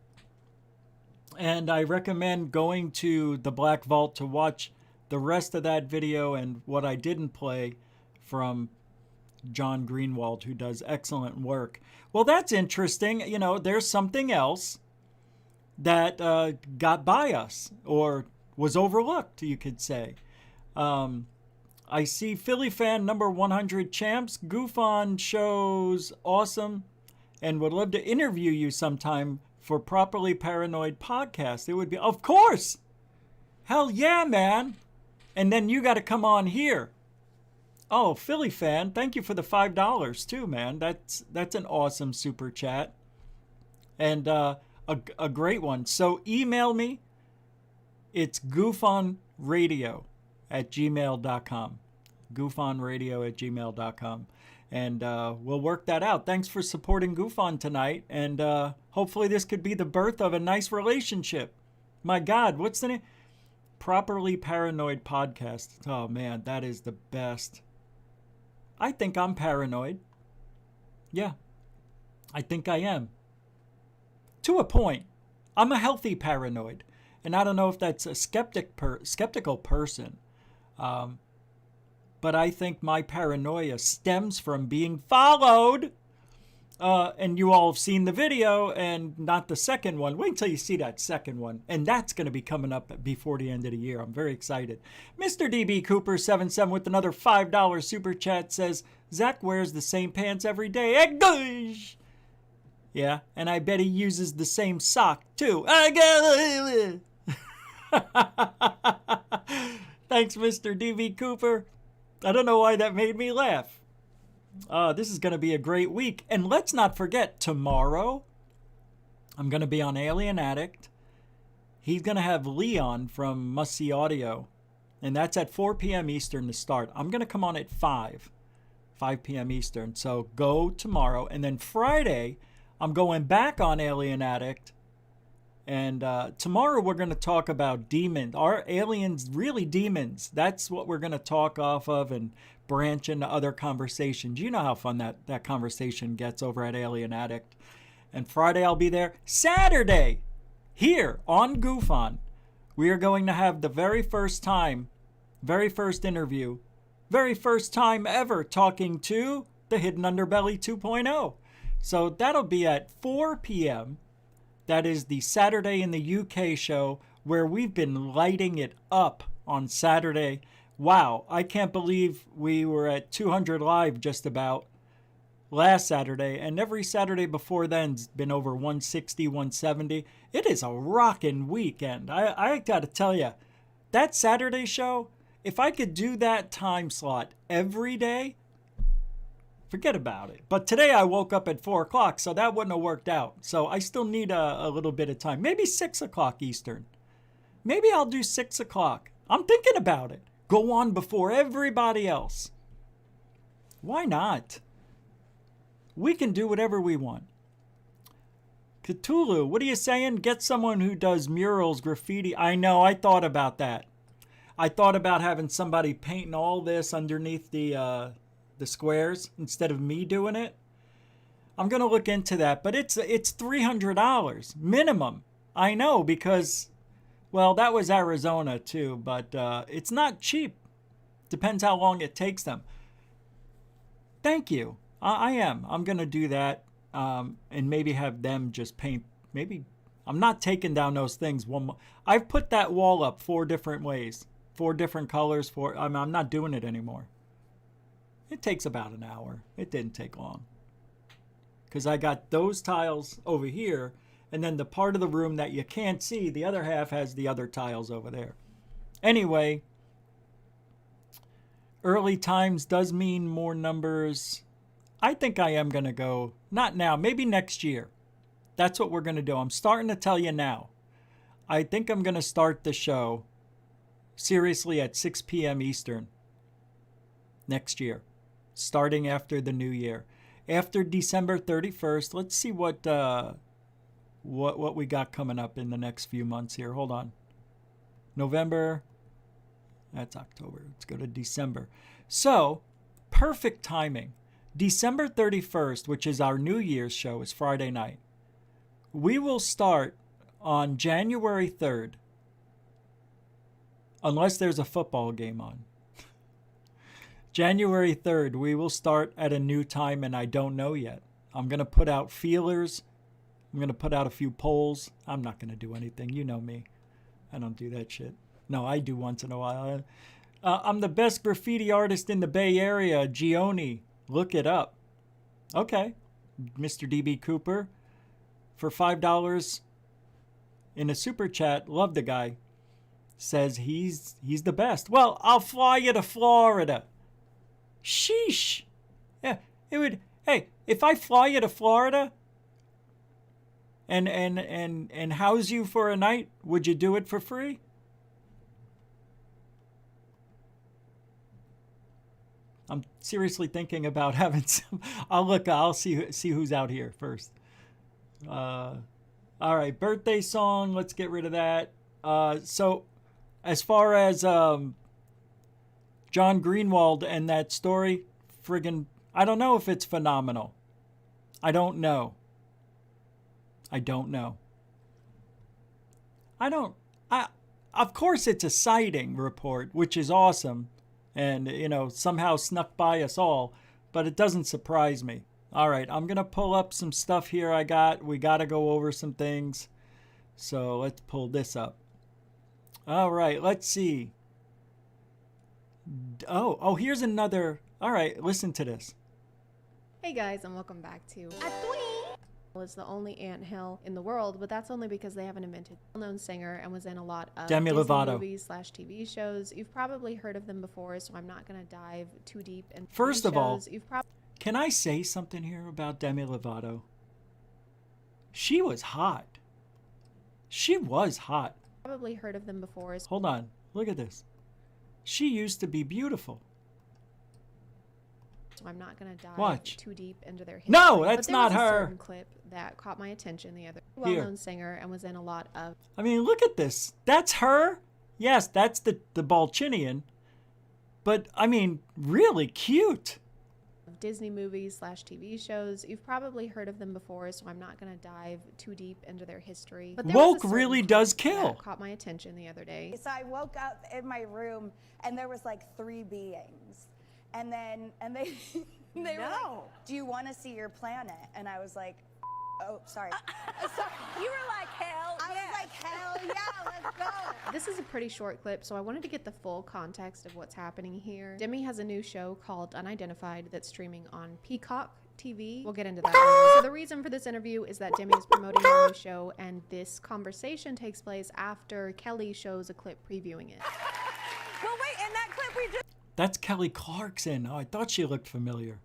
And I recommend going to the Black Vault to watch the rest of that video and what I didn't play from John Greenwald, who does excellent work. Well, that's interesting. There's something else that got by us or was overlooked, you could say. I see Philly fan number 100 champs. GUFON shows awesome and would love to interview you sometime for Properly Paranoid podcast. It would be, of course. Hell yeah, man. And then you got to come on here. Oh, Philly fan, thank you for the $5 too, man. That's an awesome super chat. And a great one. So email me. It's gufonradio@gmail.com. gufonradio@gmail.com. And we'll work that out. Thanks for supporting GUFON tonight. And hopefully this could be the birth of a nice relationship. My God, what's the name? Properly Paranoid podcast. Oh, man, that is the best. I think I'm paranoid. Yeah, I think I am. To a point. I'm a healthy paranoid. And I don't know if that's a skeptical person. But I think my paranoia stems from being followed. And you all have seen the video and not the second one. Wait until you see that second one. And that's going to be coming up before the end of the year. I'm very excited. Mr. DB Cooper 77 with another $5 super chat says, Zach wears the same pants every day. Gosh! Yeah, and I bet he uses the same sock too. Thanks, Mr. DB Cooper. I don't know why that made me laugh. This is going to be a great week. And let's not forget, tomorrow, I'm going to be on Alien Addict. He's going to have Leon from Must See Audio. And that's at 4 p.m. Eastern to start. I'm going to come on at 5 p.m. Eastern. So go tomorrow. And then Friday, I'm going back on Alien Addict. And tomorrow we're going to talk about demons. Are aliens really demons? That's what we're going to talk off of and branch into other conversations. You know how fun that conversation gets over at Alien Addict. And Friday I'll be there. Saturday, here on GUFON, we are going to have the very first interview, very first time ever talking to the Hidden Underbelly 2.0. So that'll be at 4 p.m. That is the Saturday in the UK show, where we've been lighting it up on Saturday. Wow, I can't believe we were at 200 live just about last Saturday, and every Saturday before then's been over 160, 170. It is a rockin' weekend. I gotta tell you, that Saturday show, if I could do that time slot every day, forget about it. But today I woke up at 4 o'clock, so that wouldn't have worked out. So I still need a little bit of time. Maybe 6 o'clock Eastern. Maybe I'll do 6 o'clock. I'm thinking about it. Go on before everybody else. Why not? We can do whatever we want. Cthulhu, what are you saying? Get someone who does murals, graffiti. I know, I thought about that. I thought about having somebody painting all this underneath the squares instead of me doing it. I'm going to look into that, but it's $300 minimum. I know, because, well, that was Arizona too, but it's not cheap. Depends how long it takes them. Thank you. I am. I'm going to do that, and maybe have them just paint. Maybe I'm not taking down those things. I've put that wall up 4 different ways, 4 different colors. I'm not doing it anymore. It takes about an hour. It didn't take long, because I got those tiles over here, and then the part of the room that you can't see, the other half has the other tiles over there. Anyway, early times does mean more numbers. I think I am going to go, not now, maybe next year. That's what we're going to do. I'm starting to tell you now. I think I'm going to start the show seriously at 6 p.m. Eastern next year, starting after the new year. After December 31st, let's see what we got coming up in the next few months here. Hold on. November, that's October. Let's go to December. So, perfect timing. December 31st, which is our New Year's show, is Friday night. We will start on January 3rd, unless there's a football game on. January 3rd, we will start at a new time, and I don't know yet. I'm going to put out feelers. I'm going to put out a few polls. I'm not going to do anything. You know me. I don't do that shit. No, I do once in a while. I'm the best graffiti artist in the Bay Area, Gioni. Look it up. Okay. Mr. DB Cooper, for $5 in a super chat, love the guy, says he's the best. Well, I'll fly you to Florida. Sheesh. Yeah, it would. Hey, if I fly you to Florida and house you for a night, would you do it for free? I'm seriously thinking about having some. I'll see who's out here first. All right, birthday song. Let's get rid of that. So, as far as John Greenwald and that story, friggin', I don't know if it's phenomenal. I don't know. Of course it's a sighting report, which is awesome. And, somehow snuck by us all, but it doesn't surprise me. All right, I'm going to pull up some stuff here we got to go over some things. So let's pull this up. All right, let's see. Oh, here's another. All right, listen to this. Hey guys, and welcome back to is the only anthill in the world, but that's only because they haven't invented. Well-known singer and was in a lot of Demi Disney Lovato movies / TV shows. You've probably heard of them before, so I'm not going to dive too deep into First of all, you've can I say something here about Demi Lovato? She was hot. Probably heard of them before. Hold on, look at this. She used to be beautiful. So I'm not going to dive Watch. too deep into their history. No, that's but not there was her. a certain clip that caught my attention the other. Well-known singer and was in a lot of. I mean, look at this. That's her. Yes, that's the Balchinian. but I mean, really cute. Disney movies / TV shows. You've probably heard of them before, so I'm not going to dive too deep into their history. But there Woke was a really certain does clip kill. that caught my attention the other day. So I woke up in my room and there was like 3 beings. And they were like, "Do you want to see your planet?" And I was like, "Oh, sorry." Sorry. You were like, hell I was like, "Hell yeah, let's go." This is a pretty short clip, so I wanted to get the full context of what's happening here. Demi has a new show called Unidentified that's streaming on Peacock TV. We'll get into that later. So the reason for this interview is that Demi is promoting her new show, and this conversation takes place after Kelly shows a clip previewing it. Well, wait, in that clip we just That's Kelly Clarkson. Oh, I thought she looked familiar.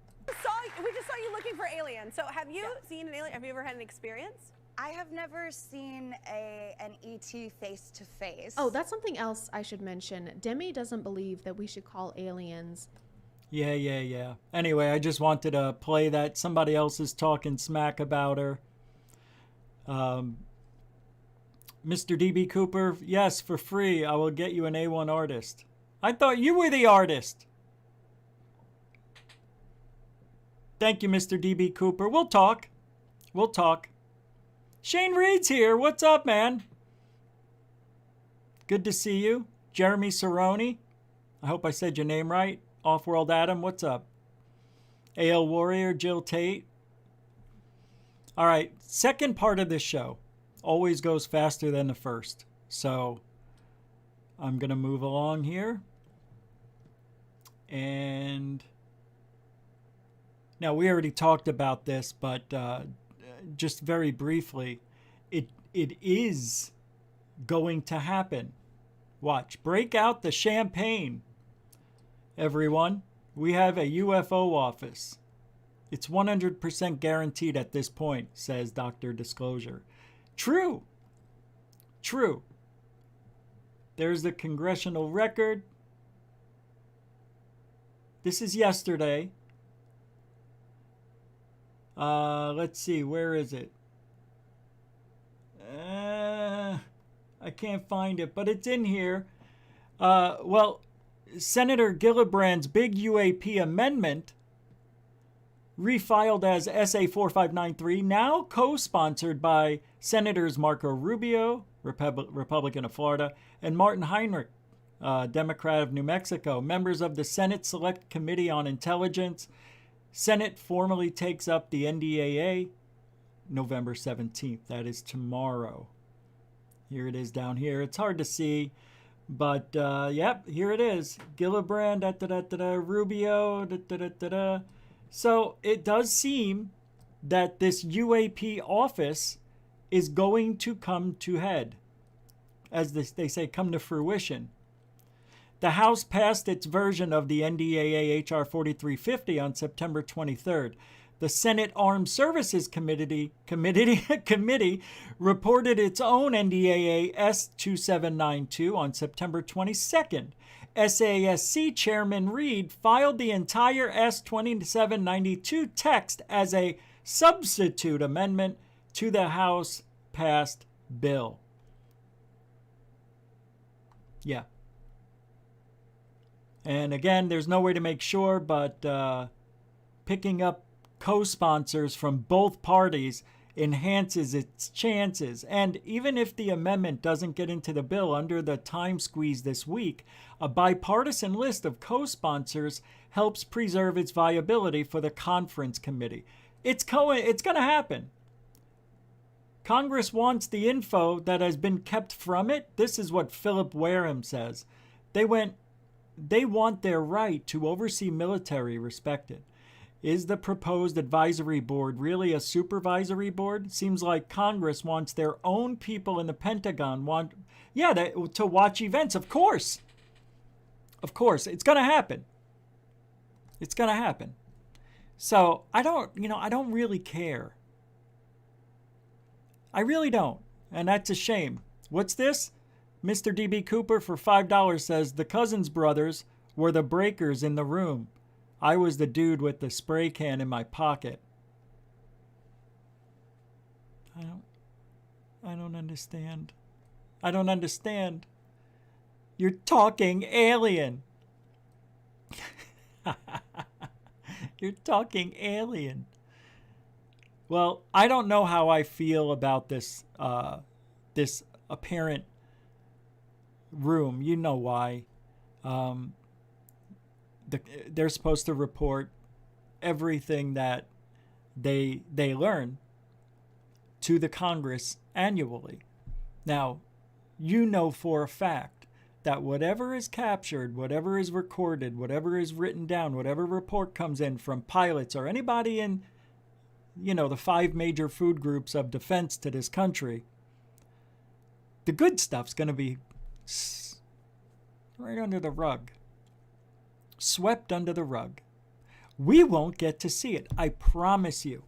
saw you looking for aliens. So have you seen an alien? Have you ever had an experience? I have never seen an ET face to face. Oh, that's something else I should mention. Demi doesn't believe that we should call aliens. Yeah. Anyway, I just wanted to play that. Somebody else is talking smack about her. Mr. DB Cooper, yes, for free, I will get you an A1 artist. I thought you were the artist. Thank you, Mr. DB Cooper. We'll talk. Shane Reed's here. What's up, man? Good to see you. Jeremy Cerrone. I hope I said your name right. Offworld Adam, what's up? AL Warrior, Jill Tate. All right, second part of this show always goes faster than the first. So I'm going to move along here. And now we already talked about this, but just very briefly, it is going to happen. Watch. Break out the champagne, everyone. We have a UFO office. It's 100% guaranteed at this point, says Dr. Disclosure. True. There's the congressional record. This is yesterday. Let's see, where is it? I can't find it, but it's in here. Well, Senator Gillibrand's big UAP amendment, refiled as SA 4593, now co-sponsored by Senators Marco Rubio, Republican of Florida, and Martin Heinrich, Democrat of New Mexico, members of the Senate Select Committee on Intelligence. Senate formally takes up the NDAA November 17th. That is tomorrow. Here it is down here. It's hard to see, but yep, here it is. Gillibrand, Rubio, So it does seem that this UAP office is going to come to head, as they say, come to fruition. The House passed its version of the NDAA H.R. 4350 on September 23rd. The Senate Armed Services Committee reported its own NDAA S2792 on September 22nd. SASC Chairman Reed filed the entire S2792 text as a substitute amendment to the House-passed bill. Yeah. And again, there's no way to make sure, but picking up co-sponsors from both parties enhances its chances. And even if the amendment doesn't get into the bill under the time squeeze this week, a bipartisan list of co-sponsors helps preserve its viability for the conference committee. It's going to happen. Congress wants the info that has been kept from it. This is what Philip Wareham says. They want their right to oversee military respected. Is the proposed advisory board really a supervisory board? Seems like Congress wants their own people in the Pentagon to watch events. Of course. It's going to happen. So I don't really care. I really don't. And that's a shame. What's this? Mr. DB Cooper for $5 says the Cousins brothers were the breakers in the room. I was the dude with the spray can in my pocket. I don't understand. You're talking alien. You're talking alien. Well, I don't know how I feel about this this apparent room. You know why. They're supposed to report everything that they learn to the Congress annually. Now, you know for a fact that whatever is captured, whatever is recorded, whatever is written down, whatever report comes in from pilots or anybody in, you know, the 5 major food groups of defense to this country, the good stuff's going to be right under the rug. Swept under the rug. We won't get to see it. I promise you.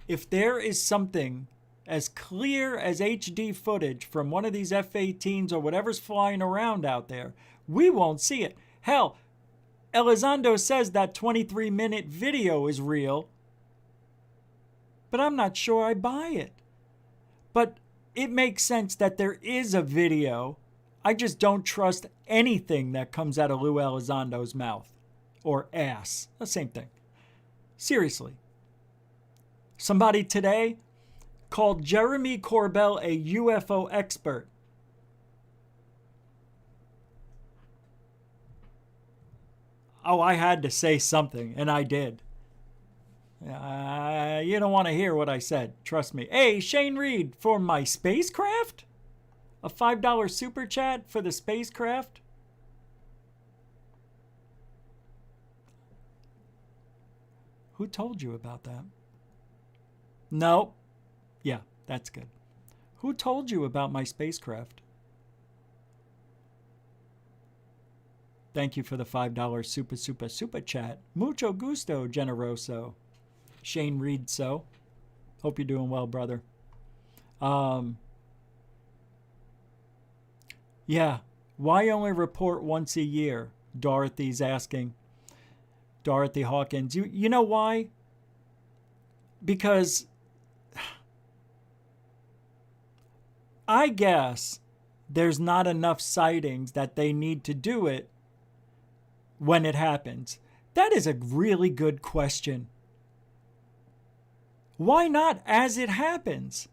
If there is something as clear as HD footage from one of these F-18s or whatever's flying around out there, we won't see it. Hell, Elizondo says that 23-minute video is real, but I'm not sure I buy it. But it makes sense that there is a video. I just don't trust anything that comes out of Lou Elizondo's mouth. Or ass. The same thing. Seriously. Somebody today called Jeremy Corbell a UFO expert. Oh, I had to say something, and I did. You don't want to hear what I said. Trust me. Hey, Shane Reed, for my spacecraft? A $5 super chat for the spacecraft? Who told you about that? No. Yeah, that's good. Who told you about my spacecraft? Thank you for the $5 super chat. Mucho gusto, generoso. Shane Reed, so. Hope you're doing well, brother. Yeah. Why only report once a year? Dorothy's asking. Dorothy Hawkins. You know why? Because I guess there's not enough sightings that they need to do it when it happens. That is a really good question. Why not as it happens?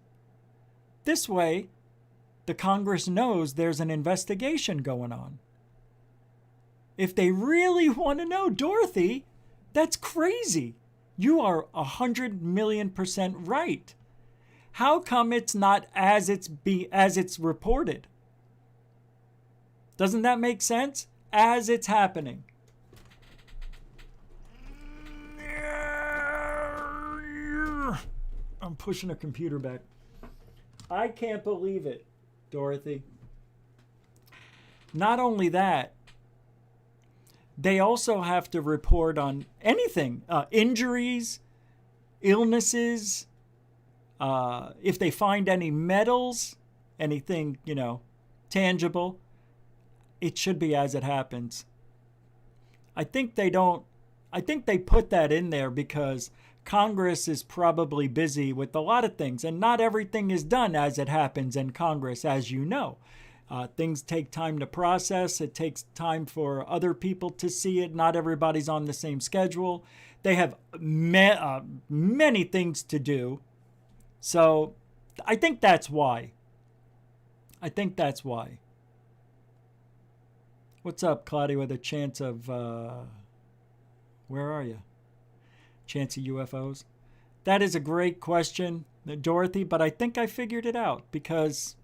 This way, the Congress knows there's an investigation going on. If they really want to know, Dorothy, that's crazy. You are 100,000,000% right. How come it's not as it's reported? Doesn't that make sense? As it's happening. I'm pushing a computer back. I can't believe it, Dorothy. Not only that, they also have to report on anything, injuries, illnesses, if they find any metals, anything, tangible. It should be as it happens. I think they put that in there because Congress is probably busy with a lot of things, and not everything is done as it happens in Congress, as you know. Things take time to process. It takes time for other people to see it. Not everybody's on the same schedule. They have many things to do. So I think that's why. What's up, Claudia, with a chance of... where are you? Chance of UFOs? That is a great question, Dorothy, but I think I figured it out because...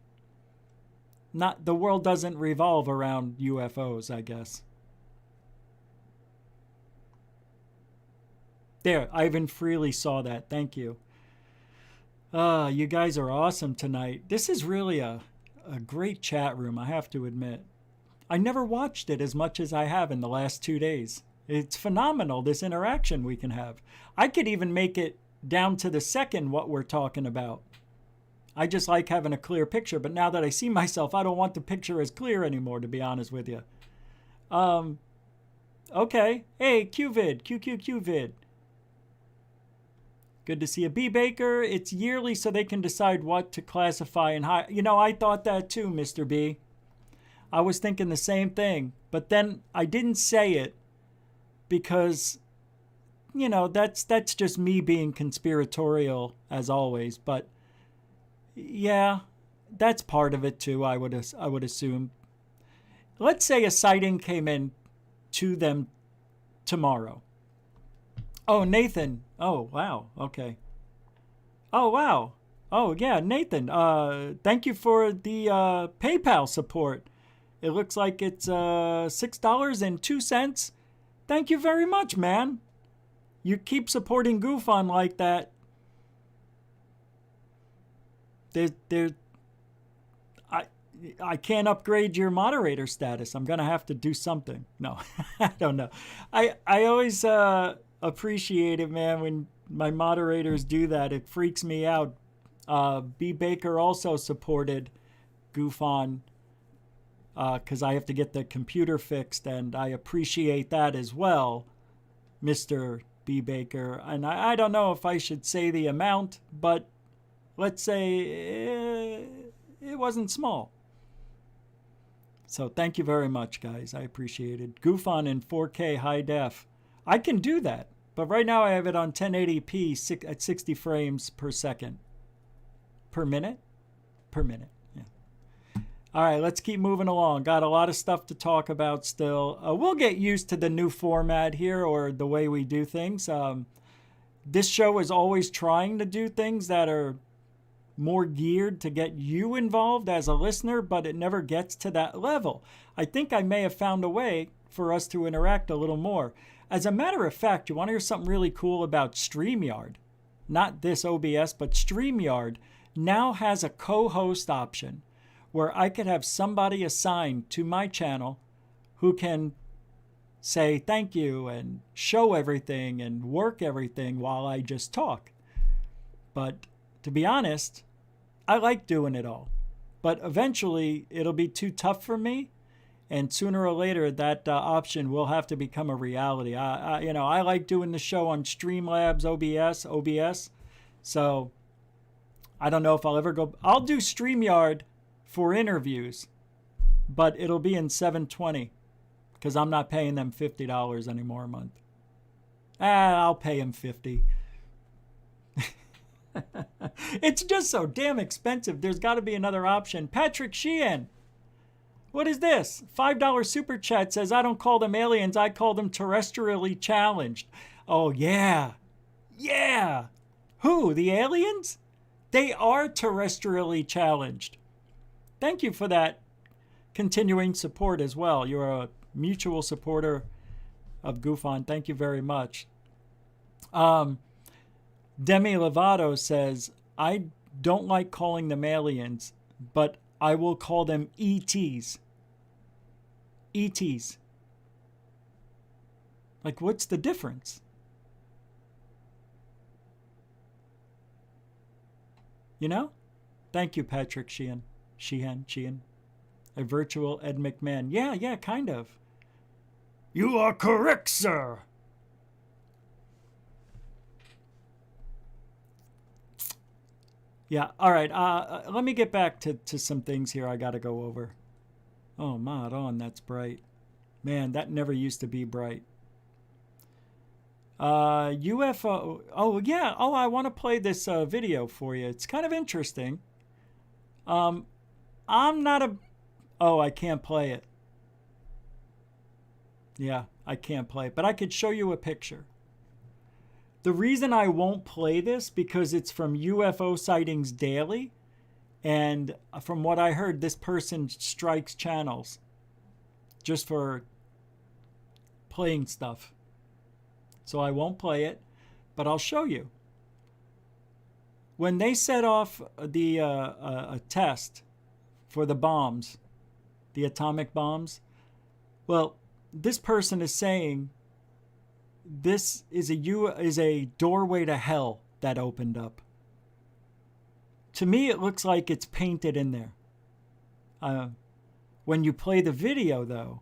the world doesn't revolve around UFOs, I guess. There, Ivan Freely saw that. Thank you. You guys are awesome tonight. This is really a great chat room, I have to admit. I never watched it as much as I have in the last 2 days. It's phenomenal, this interaction we can have. I could even make it down to the second what we're talking about. I just like having a clear picture, but now that I see myself, I don't want the picture as clear anymore, to be honest with you. Okay. Hey, QVid, QQQvid. Good to see you. B. Baker, it's yearly so they can decide what to classify and hire. I thought that too, Mr. B. I was thinking the same thing, but then I didn't say it because, you know, that's just me being conspiratorial as always. But yeah, that's part of it too, I would assume. Let's say a sighting came in to them tomorrow. Oh, Nathan. Oh, wow. Okay. Oh, wow. Oh, yeah, Nathan. Thank you for the PayPal support. It looks like it's $6.02. Thank you very much, man. You keep supporting GUFON like that. I can't upgrade your moderator status. I'm going to have to do something. No, I don't know. I always appreciate it, man, when my moderators do that. It freaks me out. B. Baker also supported GUFON because I have to get the computer fixed, and I appreciate that as well, Mr. B. Baker. And I don't know if I should say the amount, but let's say it wasn't small. So thank you very much, guys. I appreciate it. GUFON in 4K high def. I can do that, but right now I have it on 1080p at 60 frames per second. Per minute? Per minute, yeah. All right, let's keep moving along. Got a lot of stuff to talk about still. We'll get used to the new format here, or the way we do things. This show is always trying to do things that are more geared to get you involved as a listener, but it never gets to that level. I think I may have found a way for us to interact a little more. As a matter of fact, you want to hear something really cool about StreamYard? Not this OBS, but StreamYard now has a co-host option where I could have somebody assigned to my channel who can say thank you and show everything and work everything while I just talk. But to be honest, I like doing it all. But eventually it'll be too tough for me, and sooner or later that option will have to become a reality. I like doing the show on Streamlabs OBS. So I don't know if I'll ever go. I'll do StreamYard for interviews, but it'll be in 720 because I'm not paying them $50 anymore a month. I'll pay them $50. It's just so damn expensive. There's got to be another option. Patrick Sheehan, what is this? $5 super chat says, I don't call them aliens, I call them terrestrially challenged. Oh, yeah. Yeah. Who? The aliens? They are terrestrially challenged. Thank you for that continuing support as well. You're a mutual supporter of GUFON. Thank you very much. Demi Lovato says, I don't like calling them aliens, but I will call them ETs. ETs. Like, what's the difference? You know? Thank you, Patrick Sheehan. A virtual Ed McMahon. Yeah, kind of. You are correct, sir. Yeah, all right. Let me get back to some things here I got to go over. Oh, mod on, that's bright. Man, that never used to be bright. UFO. Oh, yeah. Oh, I want to play this video for you. It's kind of interesting. I'm not a... Oh, I can't play it. Yeah, I can't play it. But I could show you a picture. The reason I won't play this, because it's from UFO Sightings Daily. And from what I heard, this person strikes channels just for playing stuff. So I won't play it, but I'll show you. When they set off the a test for the bombs, the atomic bombs, well, this person is saying this is a doorway to hell that opened up. To me, it looks like it's painted in there. When you play the video, though,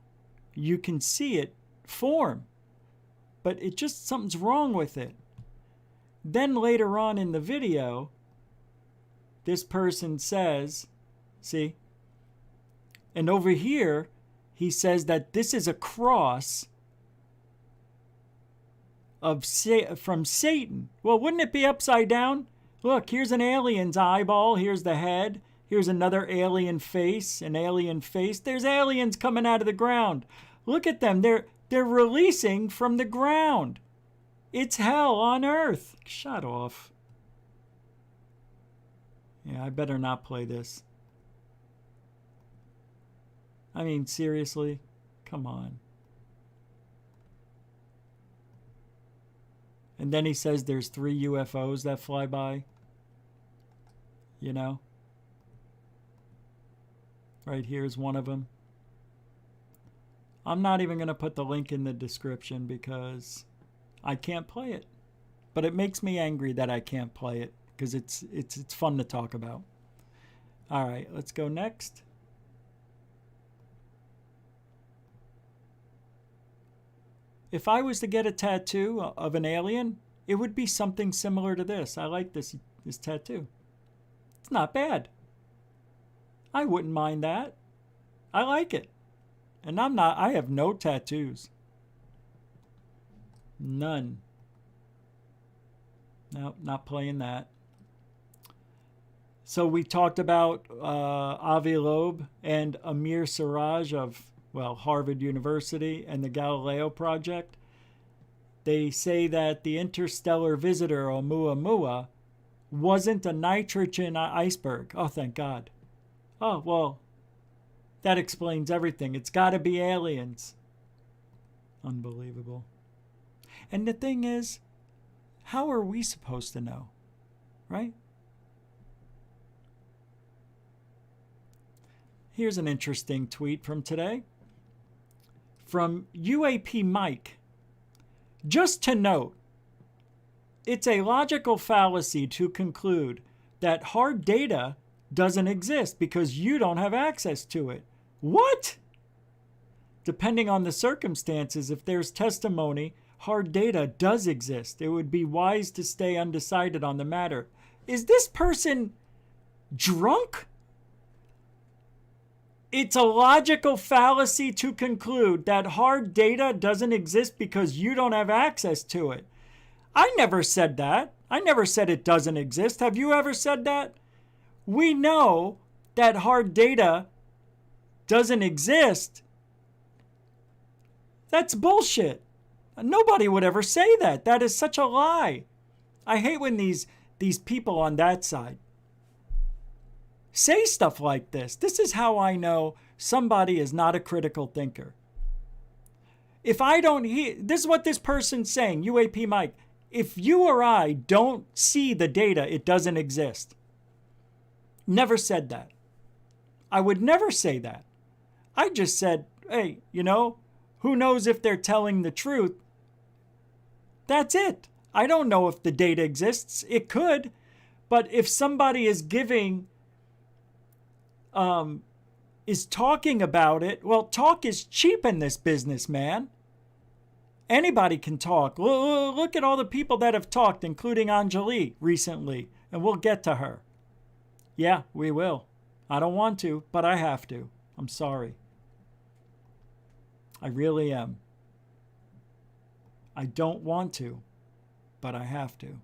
you can see it form. But it just, something's wrong with it. Then later on in the video, this person says, see? And over here, he says that this is a cross from Satan. Well, wouldn't it be upside down? Look, here's an alien's eyeball. Here's the head. Here's another alien face, an alien face. There's aliens coming out of the ground. Look at them. They're releasing from the ground. It's hell on earth. Shut off. Yeah, I better not play this. I mean, seriously? Come on. And then he says there's 3 UFOs that fly by. You know? Right here's one of them. I'm not even going to put the link in the description because I can't play it. But it makes me angry that I can't play it because it's fun to talk about. All right, let's go next. If I was to get a tattoo of an alien, it would be something similar to this. I like this tattoo. It's not bad. I wouldn't mind that. I like it. And I have no tattoos. None. Nope, not playing that. So we talked about Avi Loeb and Amir Siraj of, well, Harvard University and the Galileo Project. They say that the interstellar visitor, Oumuamua, wasn't a nitrogen iceberg. Oh, thank God. Oh, well, that explains everything. It's got to be aliens. Unbelievable. And the thing is, how are we supposed to know? Right? Here's an interesting tweet from today. From UAP Mike. Just to note, it's a logical fallacy to conclude that hard data doesn't exist because you don't have access to it. What? Depending on the circumstances, if there's testimony, hard data does exist. It would be wise to stay undecided on the matter. Is this person drunk? It's a logical fallacy to conclude that hard data doesn't exist because you don't have access to it. I never said that. I never said it doesn't exist. Have you ever said that? We know that hard data doesn't exist. That's bullshit. Nobody would ever say that. That is such a lie. I hate when these people on that side say stuff like this. This is how I know somebody is not a critical thinker. If I don't hear, this is what this person's saying, UAP Mike. If you or I don't see the data, it doesn't exist. Never said that. I would never say that. I just said, hey, you know, who knows if they're telling the truth? That's it. I don't know if the data exists. It could. But if somebody is giving, is talking about it, well, talk is cheap in this business, man. Anybody can talk. Look at all the people that have talked, including Anjali recently, and we'll get to her. Yeah, we will. I don't want to, but I have to. I'm sorry. I really am. I don't want to, but I have to.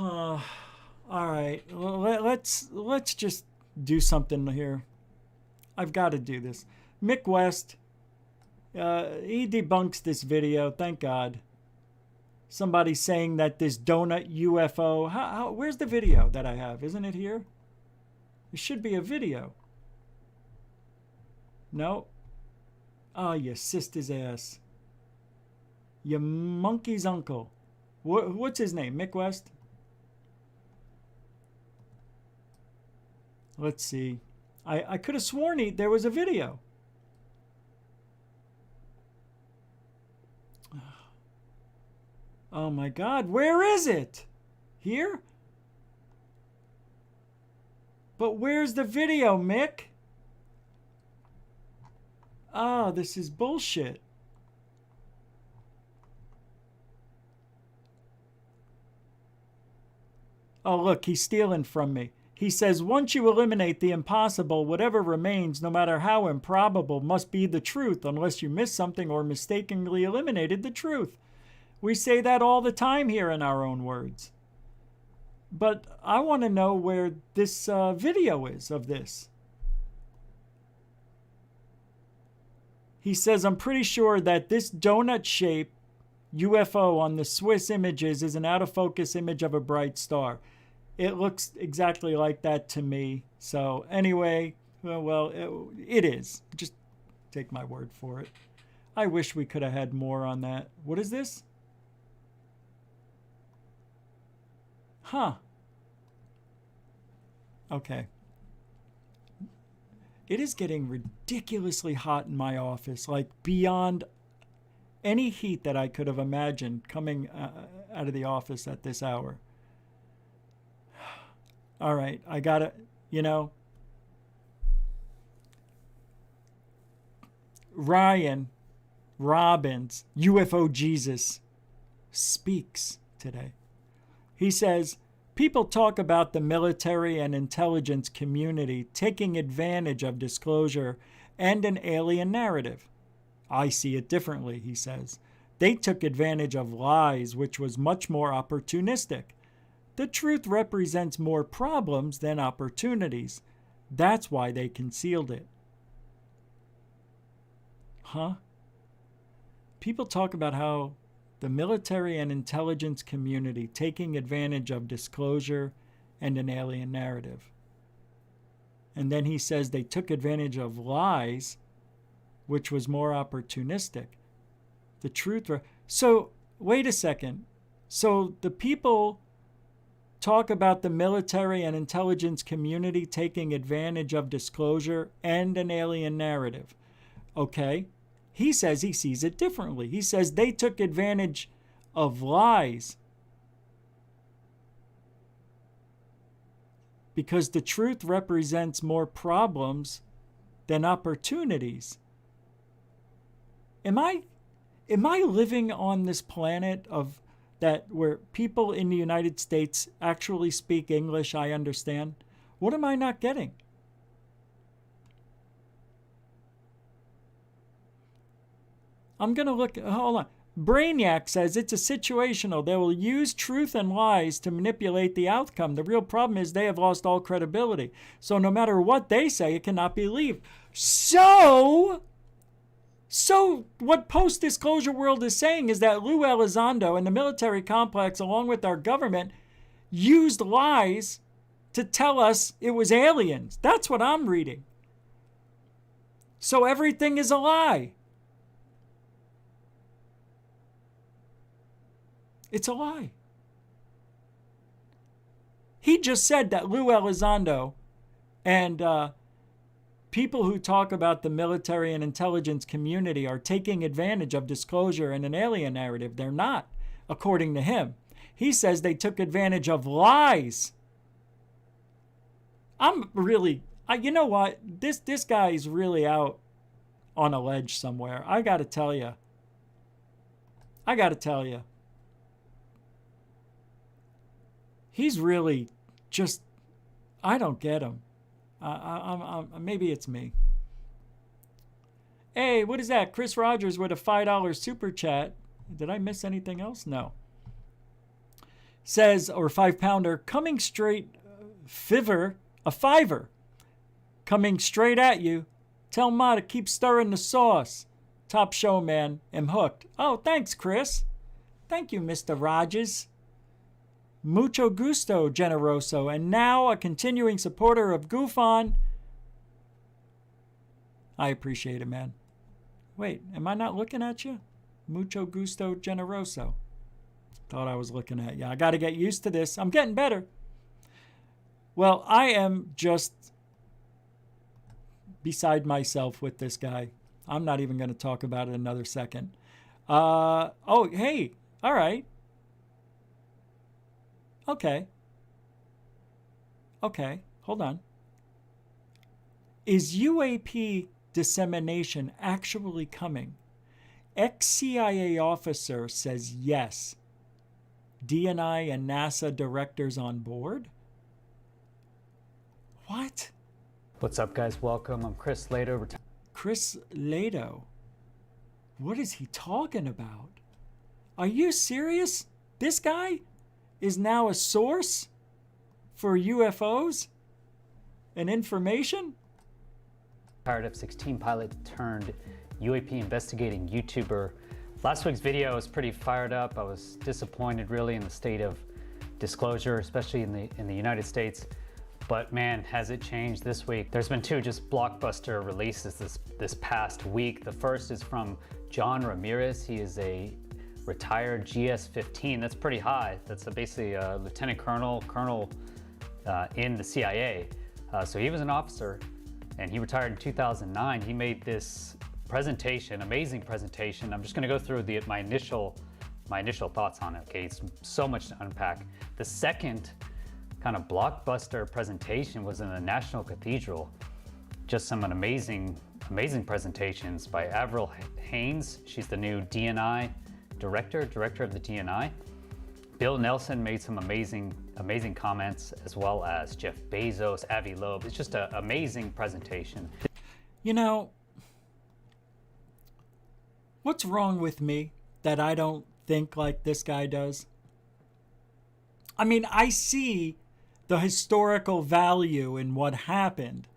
All right, let's just do something here. I've got to do this. Mick West, he debunks this video. Thank God. Somebody saying that this donut UFO. Where's the video that I have? Isn't it here? There should be a video. No. Oh, you sister's ass. You monkey's uncle. What's his name? Mick West? Let's see. I could have sworn there was a video. Oh my God, where is it? Here? But where's the video, Mick? Oh, this is bullshit. Oh, look, he's stealing from me. He says, once you eliminate the impossible, whatever remains, no matter how improbable, must be the truth, unless you miss something or mistakenly eliminated the truth. We say that all the time here in our own words. But I want to know where this video is of this. He says, I'm pretty sure that this donut-shaped UFO on the Swiss images is an out-of-focus image of a bright star. It looks exactly like that to me. So anyway, well, it is. Just take my word for it. I wish we could have had more on that. What is this? Huh. Okay. It is getting ridiculously hot in my office, like beyond any heat that I could have imagined coming out of the office at this hour. All right, I gotta, Ryan Robbins, UFO Jesus, speaks today. He says, people talk about the military and intelligence community taking advantage of disclosure and an alien narrative. I see it differently, he says. They took advantage of lies, which was much more opportunistic. The truth represents more problems than opportunities. That's why they concealed it. Huh? People talk about how the military and intelligence community taking advantage of disclosure and an alien narrative. And then he says they took advantage of lies, which was more opportunistic. The truth. So, wait a second. So the people talk about the military and intelligence community taking advantage of disclosure and an alien narrative. Okay. He says he sees it differently. He says they took advantage of lies because the truth represents more problems than opportunities. Am I living on this planet of that where people in the United States actually speak English? I understand. What am I not getting? I'm going to look. Hold on. Brainiac says it's a situational. They will use truth and lies to manipulate the outcome. The real problem is they have lost all credibility. So no matter what they say, it cannot be believed. So what post-disclosure world is saying is that Lou Elizondo and the military complex, along with our government, used lies to tell us it was aliens. That's what I'm reading. So everything is a lie. It's a lie. He just said that Lou Elizondo and people who talk about the military and intelligence community are taking advantage of disclosure and an alien narrative. They're not, according to him. He says they took advantage of lies. I'm really, you know what? This guy's really out on a ledge somewhere. I got to tell you. He's really just, I don't get him. Maybe it's me. Hey, what is that? Chris Rogers with a $5 super chat. Did I miss anything else? No. Says, or £5, coming straight, a fiver, coming straight at you. Tell Ma to keep stirring the sauce. Top show, man. Am hooked. Oh, thanks, Chris. Thank you, Mr. Rogers. Mucho gusto, Generoso, and now a continuing supporter of GUFON. I appreciate it, man. Wait, am I not looking at you? Mucho gusto, Generoso. Thought I was looking at you. I got to get used to this. I'm getting better. Well, I am just beside myself with this guy. I'm not even going to talk about it another second. Oh, hey, all right. Okay, hold on. Is UAP dissemination actually coming? Ex-CIA officer says yes. DNI and NASA directors on board? What? What's up, guys? Welcome. I'm Chris Lato. Chris Lato? What is he talking about? Are you serious? This guy is now a source for UFOs and information? Retired F-16 pilot turned UAP investigating YouTuber. Last week's video was pretty fired up. I was disappointed really in the state of disclosure, especially in the United States. But man, has it changed this week. There's been two just blockbuster releases this past week. The first is from John Ramirez. He is a retired GS-15. That's pretty high. That's basically a lieutenant colonel in the CIA. So he was an officer and he retired in 2009. He made this presentation, amazing presentation. I'm just gonna go through my initial thoughts on it, okay? It's so much to unpack. The second kind of blockbuster presentation was in the National Cathedral. Just some amazing presentations by Avril Haines. She's the new DNI director of the DNI. Bill Nelson made some amazing comments, as well as Jeff Bezos, Avi Loeb. It's just an amazing presentation. You know, what's wrong with me that I don't think like this guy does? I mean, I see the historical value in what happened,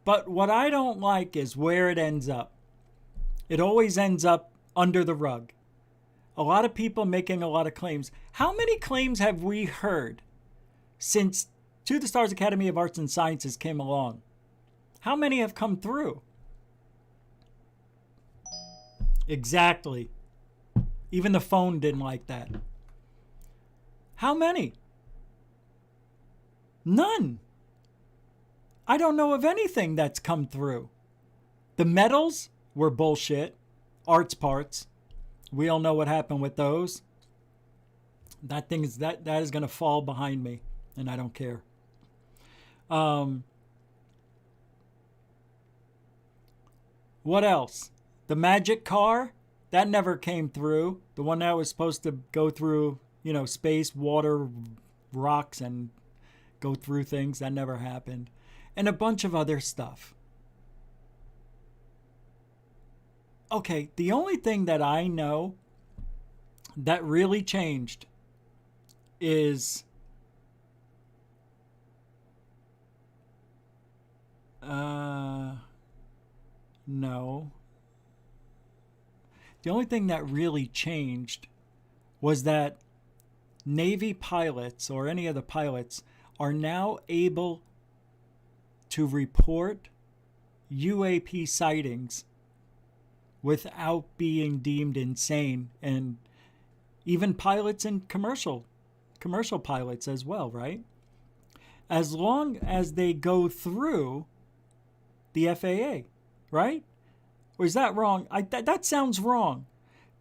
but what I don't like is where it ends up. It always ends up under the rug. A lot of people making a lot of claims. How many claims have we heard since To the Stars Academy of Arts and Sciences came along? How many have come through? Exactly. Even the phone didn't like that. How many? None. I don't know of anything that's come through. The medals were bullshit. Arts parts. We all know what happened with those. That thing is that is going to fall behind me, and I don't care. What else? The magic car, that never came through. The one that was supposed to go through, space, water, rocks, and go through things, that never happened. And a bunch of other stuff. Okay, the only thing that I know that really changed is no. The only thing that really changed was that Navy pilots or any of the pilots are now able to report UAP sightings without being deemed insane, and even pilots and commercial pilots as well, right? As long as they go through the FAA, right? Or is that wrong? That sounds wrong.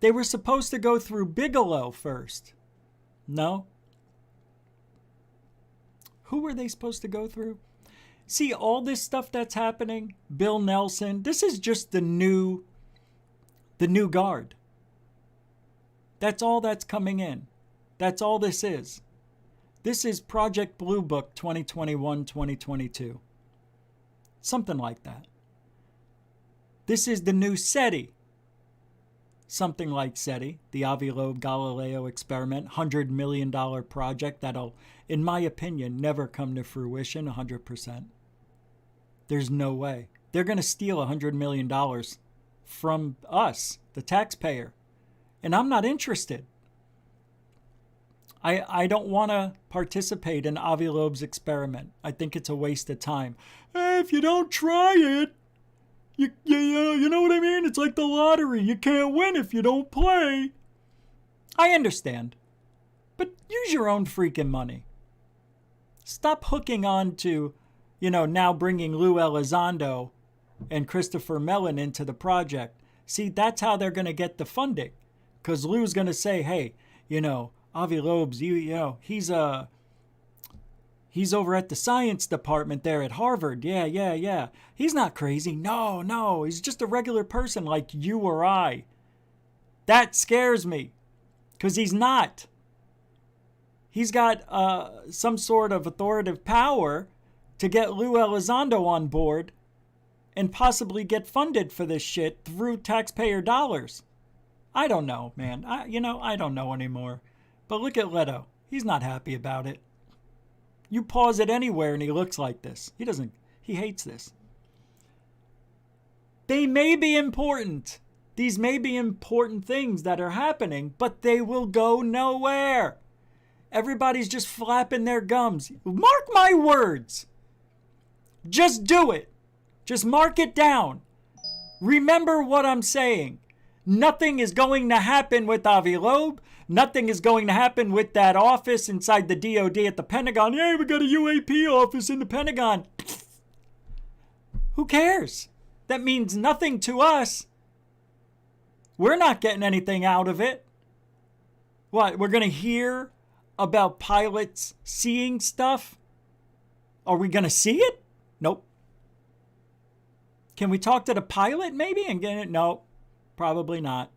They were supposed to go through Bigelow first. No? Who were they supposed to go through? See, all this stuff that's happening, Bill Nelson, this is just the new guard. That's all that's coming in. That's all this is. This is Project Blue Book 2021-2022. Something like that. This is the new SETI. Something like SETI, the Avi Loeb Galileo experiment, $100 million project that'll, in my opinion, never come to fruition 100%. There's no way. They're going to steal $100 million from us, the taxpayer. And I'm not interested. I don't want to participate in Avi Loeb's experiment. I think it's a waste of time. Hey, if you don't try it, you know what I mean? It's like the lottery. You can't win if you don't play. I understand. But use your own freaking money. Stop hooking on to, now bringing Lou Elizondo and Christopher Mellon into the project. See, that's how they're going to get the funding. Because Lou's going to say, hey, Avi Loeb's, he's over at the science department there at Harvard. Yeah. He's not crazy. No. He's just a regular person like you or I. That scares me. Because he's not. He's got some sort of authoritative power to get Lou Elizondo on board and possibly get funded for this shit through taxpayer dollars. I don't know, man. I don't know anymore. But look at Leto. He's not happy about it. You pause it anywhere and he looks like this. He hates this. They may be important. These may be important things that are happening, but they will go nowhere. Everybody's just flapping their gums. Mark my words. Just do it. Just mark it down. Remember what I'm saying. Nothing is going to happen with Avi Loeb. Nothing is going to happen with that office inside the DOD at the Pentagon. Hey, we got a UAP office in the Pentagon. Who cares? That means nothing to us. We're not getting anything out of it. What, we're going to hear about pilots seeing stuff? Are we going to see it? Nope. Can we talk to the pilot maybe and get it? No, probably not.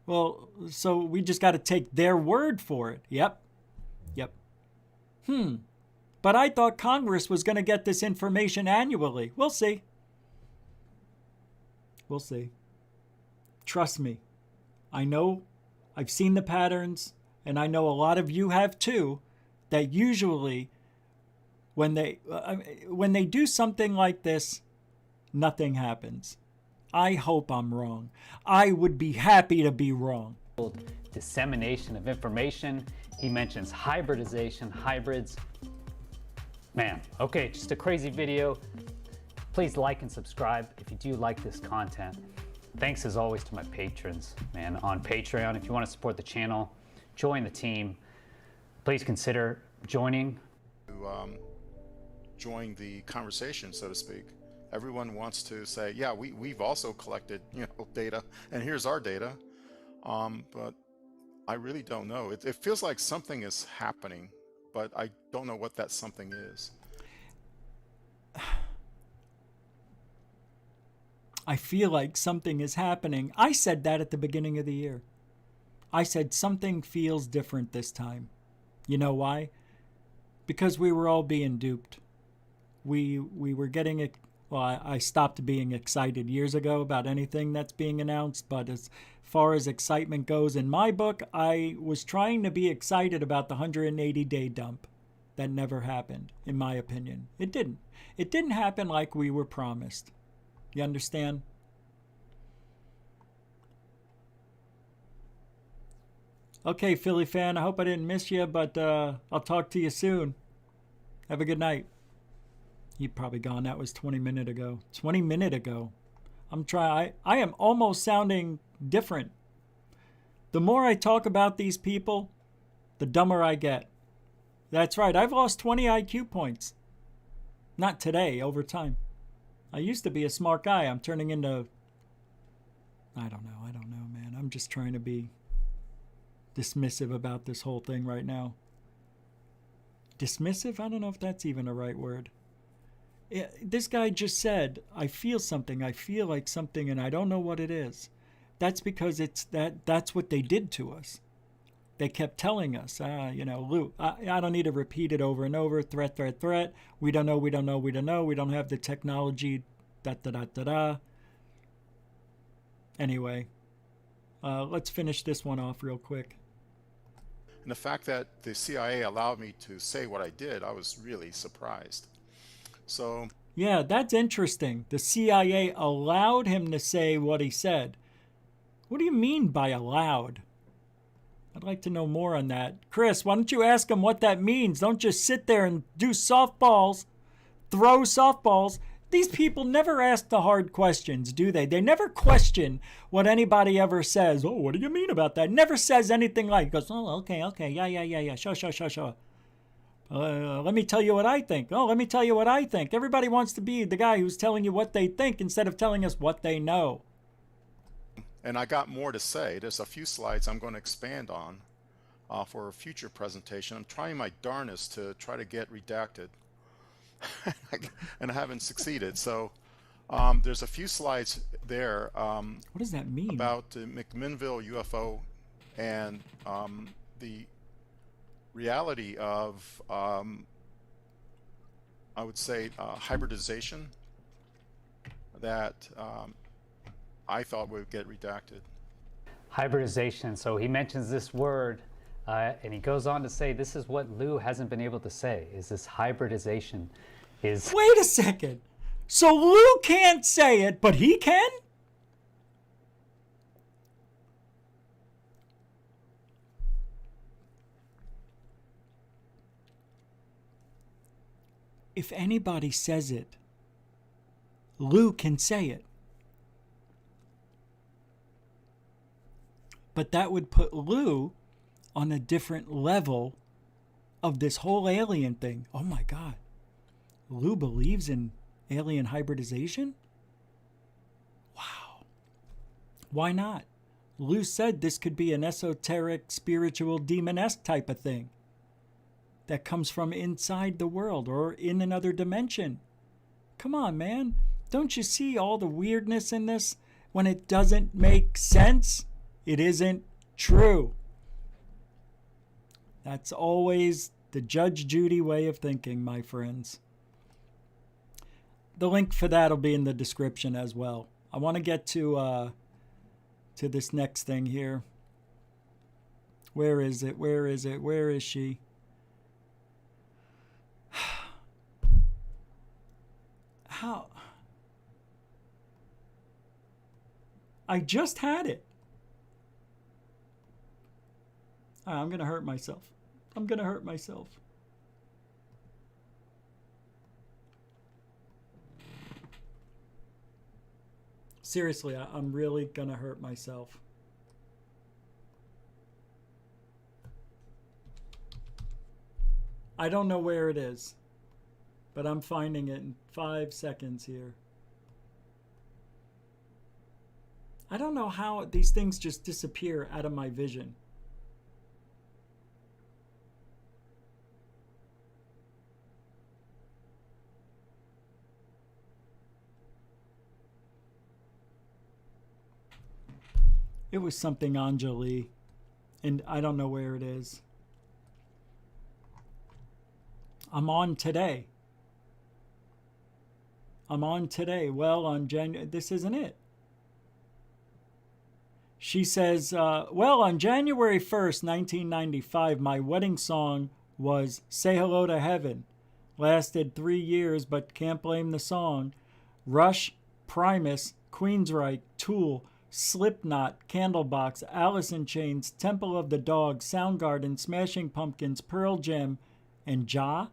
Well, so we just got to take their word for it. Yep. But I thought Congress was going to get this information annually. We'll see. We'll see. Trust me. I know. I've seen the patterns, and I know a lot of you have too, that usually when they do something like this, nothing happens. I hope I'm wrong. I would be happy to be wrong. Dissemination of information. He mentions hybridization, hybrids. Man, okay, just a crazy video. Please like and subscribe if you do like this content. Thanks as always to my patrons, man, on Patreon. If you want to support the channel, join the team. Please consider joining. Join the conversation, so to speak. Everyone wants to say, yeah, we've also collected, data, and here's our data. But I really don't know. It feels like something is happening, but I don't know what that something is. I feel like something is happening. I said that at the beginning of the year. I said something feels different this time. You know why? Because we were all being duped. We were getting it. Well, I stopped being excited years ago about anything that's being announced, but as far as excitement goes in my book, I was trying to be excited about the 180-day dump. That never happened, in my opinion. It didn't. It didn't happen like we were promised. You understand? Okay, Philly fan, I hope I didn't miss you, but I'll talk to you soon. Have a good night. He probably gone. That was 20 minutes ago. 20 minutes ago. I am almost sounding different. The more I talk about these people, the dumber I get. That's right. I've lost 20 IQ points. Not today, over time. I used to be a smart guy. I'm turning into... I don't know, man. I'm just trying to be dismissive about this whole thing right now. Dismissive? I don't know if that's even a right word. This guy just said, I feel something. I feel like something, and I don't know what it is. That's because that's what they did to us. They kept telling us, Lou, I don't need to repeat it over and over. Threat. We don't know. We don't have the technology. Anyway, let's finish this one off real quick. And the fact that the CIA allowed me to say what I did, I was really surprised. So... yeah, that's interesting. The CIA allowed him to say what he said. What do you mean by allowed? I'd like to know more on that. Chris, why don't you ask him what that means? Don't just sit there and do softballs, throw softballs. These people never ask the hard questions, do they? They never question what anybody ever says. Oh, what do you mean about that? Never says anything like, goes, oh, okay, yeah, sure. Let me tell you what I think. Oh, let me tell you what I think. Everybody wants to be the guy who's telling you what they think instead of telling us what they know. And I got more to say. There's a few slides I'm going to expand on for a future presentation. I'm trying my darnest to try to get redacted. And I haven't succeeded. So there's a few slides there. What does that mean? About the McMinnville UFO and the reality of, I would say, hybridization that I thought would get redacted. Hybridization. So he mentions this word, and he goes on to say this is what Lou hasn't been able to say, is this hybridization. Wait a second. So Lou can't say it, but he can? If anybody says it, Lou can say it. But that would put Lou on a different level of this whole alien thing. Oh my God. Lou believes in alien hybridization? Wow. Why not? Lou said this could be an esoteric, spiritual, demon-esque type of thing that comes from inside the world or in another dimension. Come on, man. Don't you see all the weirdness in this? When it doesn't make sense, it isn't true. That's always the Judge Judy way of thinking, my friends. The link for that will be in the description as well. I want to get to this next thing here. Where is it? Where is it? Where is she? How? I just had it. I'm going to hurt myself. I'm going to hurt myself. Seriously, I'm really going to hurt myself. I don't know where it is, but I'm finding it in 5 seconds here. I don't know how these things just disappear out of my vision. It was something Anjali, and I don't know where it is. I'm on today. I'm on today. Well, on January, this isn't it. She says, well, on January 1st, 1995, my wedding song was Say Hello to Heaven. Lasted 3 years, but can't blame the song. Rush, Primus, Queensryche, Tool, Slipknot, Candlebox, Alice in Chains, Temple of the Dog, Soundgarden, Smashing Pumpkins, Pearl Jam, and Ja?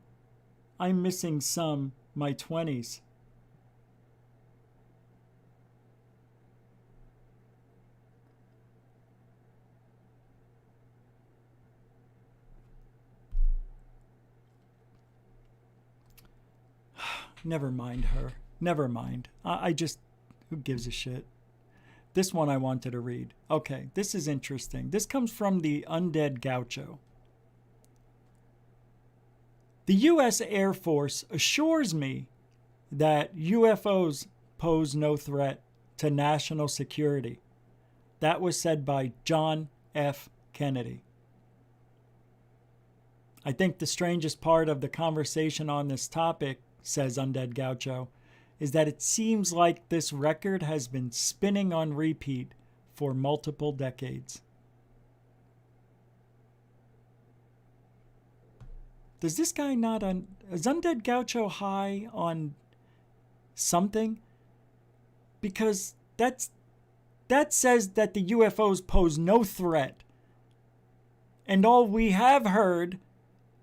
I'm missing some, my 20s. Never mind her. Never mind. I just, who gives a shit? This one I wanted to read. Okay, this is interesting. This comes from the Undead Gaucho. The U.S. Air Force assures me that UFOs pose no threat to national security. That was said by John F. Kennedy. I think the strangest part of the conversation on this topic, says Undead Gaucho, is that it seems like this record has been spinning on repeat for multiple decades. Does this guy not is Undead Gaucho high on something? Because that says that the UFOs pose no threat. And all we have heard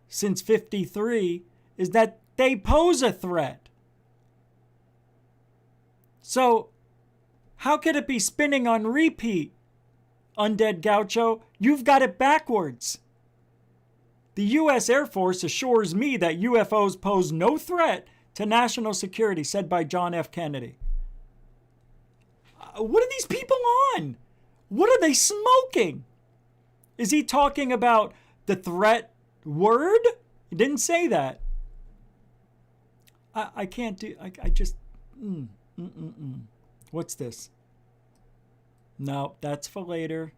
since 53 is that they pose a threat. So, how could it be spinning on repeat, Undead Gaucho? You've got it backwards. The U.S. Air Force assures me that UFOs pose no threat to national security, said by John F. Kennedy. What are these people on? What are they smoking? Is he talking about the threat word? He didn't say that. I can't do, I just, What's this? No, that's for later.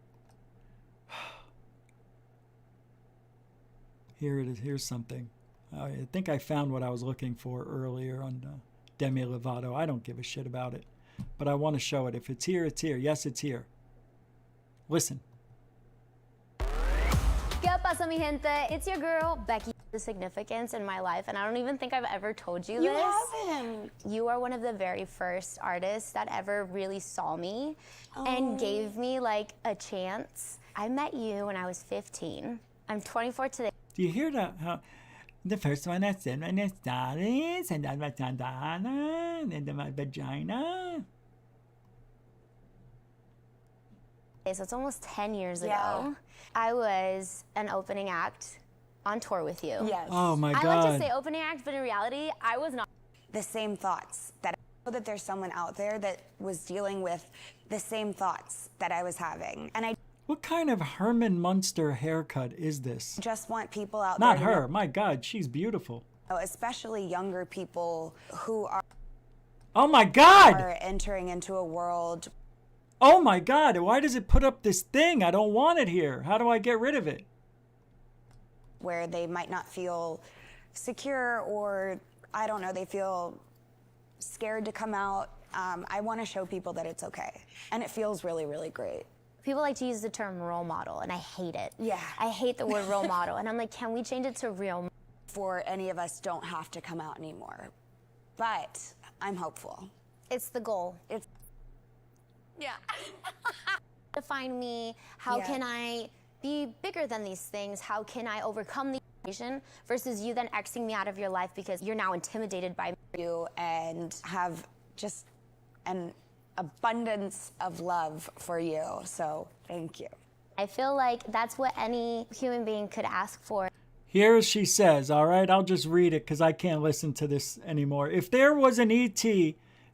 Here it is. Here's something. I think I found what I was looking for earlier on Demi Lovato. I don't give a shit about it, but I want to show it. If it's here, it's here. Yes, it's here. Listen. ¿Qué pasa, mi gente? It's your girl, Becky. The significance in my life, and I don't even think I've ever told you this. You haven't. You are one of the very first artists that ever really saw me and gave me like a chance. I met you when I was 15. I'm 24 today. Do you hear that? How the first one I said when I started, and I was and then my vagina. So it's almost 10 years ago. I was an opening act on tour with you. Yes. Oh my God. I like to say opening act, but in reality, I was not. The same thoughts that I know that there's someone out there that was dealing with the same thoughts that I was having. And I What kind of Herman Munster haircut is this? just want people out Not there to her. My God, she's beautiful. know, especially younger people who are Oh my God! entering into a world. Oh my God, why does it put up this thing? I don't want it here. How do I get rid of it? Where they might not feel secure, or I don't know, they feel scared to come out. I want to show people that it's okay, and it feels really, really great. People like to use the term role model, and I hate it. Yeah. I hate the word role model, and I'm like, can we change it to real? For any of us don't have to come out anymore, but I'm hopeful. It's the goal. It's yeah. Define me. How can I be bigger than these things? How can I overcome the situation versus you then Xing me out of your life because you're now intimidated by you and have just an abundance of love for you. So thank you. I feel like that's what any human being could ask for. Here she says, all right, I'll just read it because I can't listen to this anymore. If there was an ET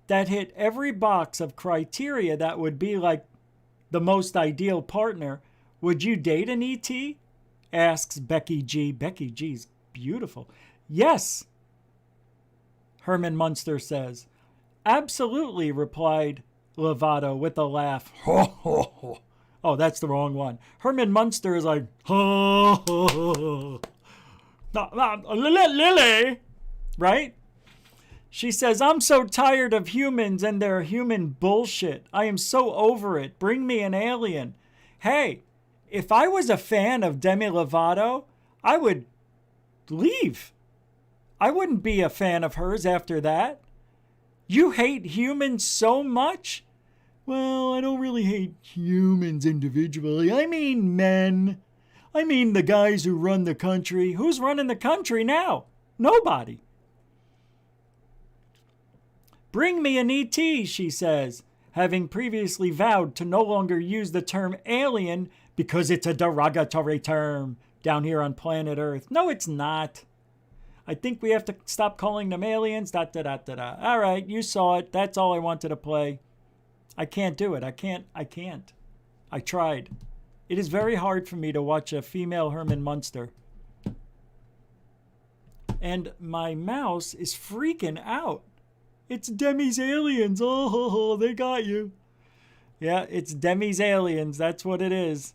that hit every box of criteria that would be like the most ideal partner, would you date an ET? Asks Becky G. Becky G's beautiful. Yes, Herman Munster says. Absolutely, replied Lovato with a laugh. Oh, that's the wrong one. Herman Munster is like, Lily, right? She says, I'm so tired of humans and their human bullshit. I am so over it. Bring me an alien. Hey, if I was a fan of Demi Lovato, I would leave. I wouldn't be a fan of hers after that. You hate humans so much? Well, I don't really hate humans individually. I mean men. I mean the guys who run the country. Who's running the country now? Nobody. Bring me an ET, she says, having previously vowed to no longer use the term alien because it's a derogatory term down here on planet Earth. No, it's not. I think we have to stop calling them aliens. All right, you saw it. That's all I wanted to play. I can't do it. I can't. I tried. It is very hard for me to watch a female Herman Munster. And my mouse is freaking out. It's Demi's aliens. Oh, they got you. Yeah, it's Demi's aliens. That's what it is.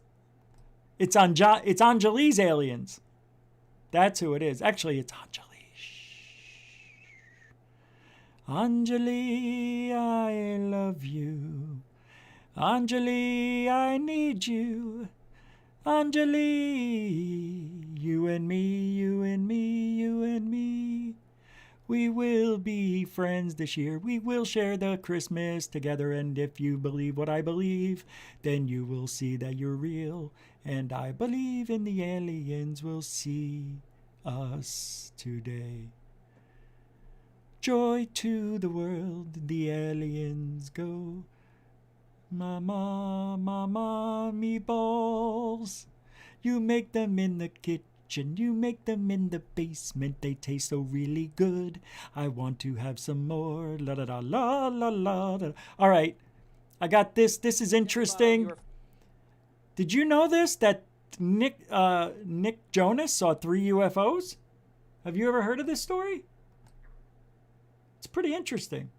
It's Anjali's aliens. That's who it is. Actually, it's Anjali. Anjali, I love you. Anjali, I need you. Anjali, you and me, you and me, you and me. We will be friends this year. We will share the Christmas together. And if you believe what I believe, then you will see that you're real. And I believe in the aliens will see us today. Joy to the world, the aliens go. Mama, mama, meatballs. You make them in the kitchen, you make them in the basement. They taste so really good. I want to have some more. La la la la la la. All right, I got this. This is interesting. Did you know this? That Nick Jonas saw 3 UFOs? Have you ever heard of this story? It's pretty interesting.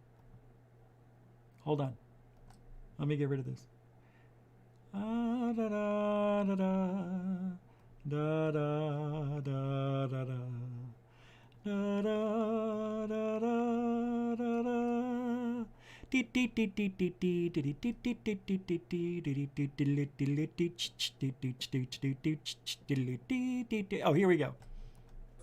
Hold on. Let me get rid of this. Da da da da da. Da da da da da da. Oh, here we go.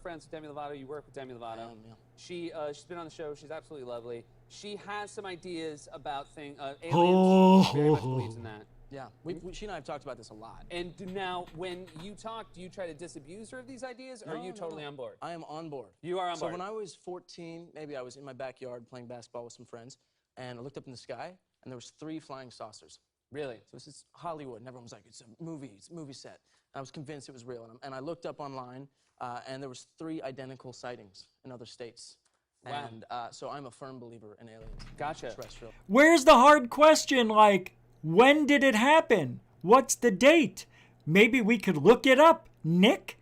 Friends with Demi Lovato. You work with Demi Lovato. She's been on the show. She's absolutely lovely. She has some ideas about aliens. She very much believes in that. Yeah, she and I have talked about this a lot. And now, when you talk, do you try to disabuse her of these ideas, or are you totally on board? I am on board. You are on board. So when I was 14, maybe I was in my backyard playing basketball with some friends, and I looked up in the sky, and there was 3 flying saucers. Really? So this is Hollywood, and everyone was like, it's a movie set. And I was convinced it was real, and I looked up online, and there was 3 identical sightings in other states. Wow. And so I'm a firm believer in aliens. Gotcha. Terrestrial. Where's the hard question? Like, when did it happen? What's the date? Maybe we could look it up. Nick?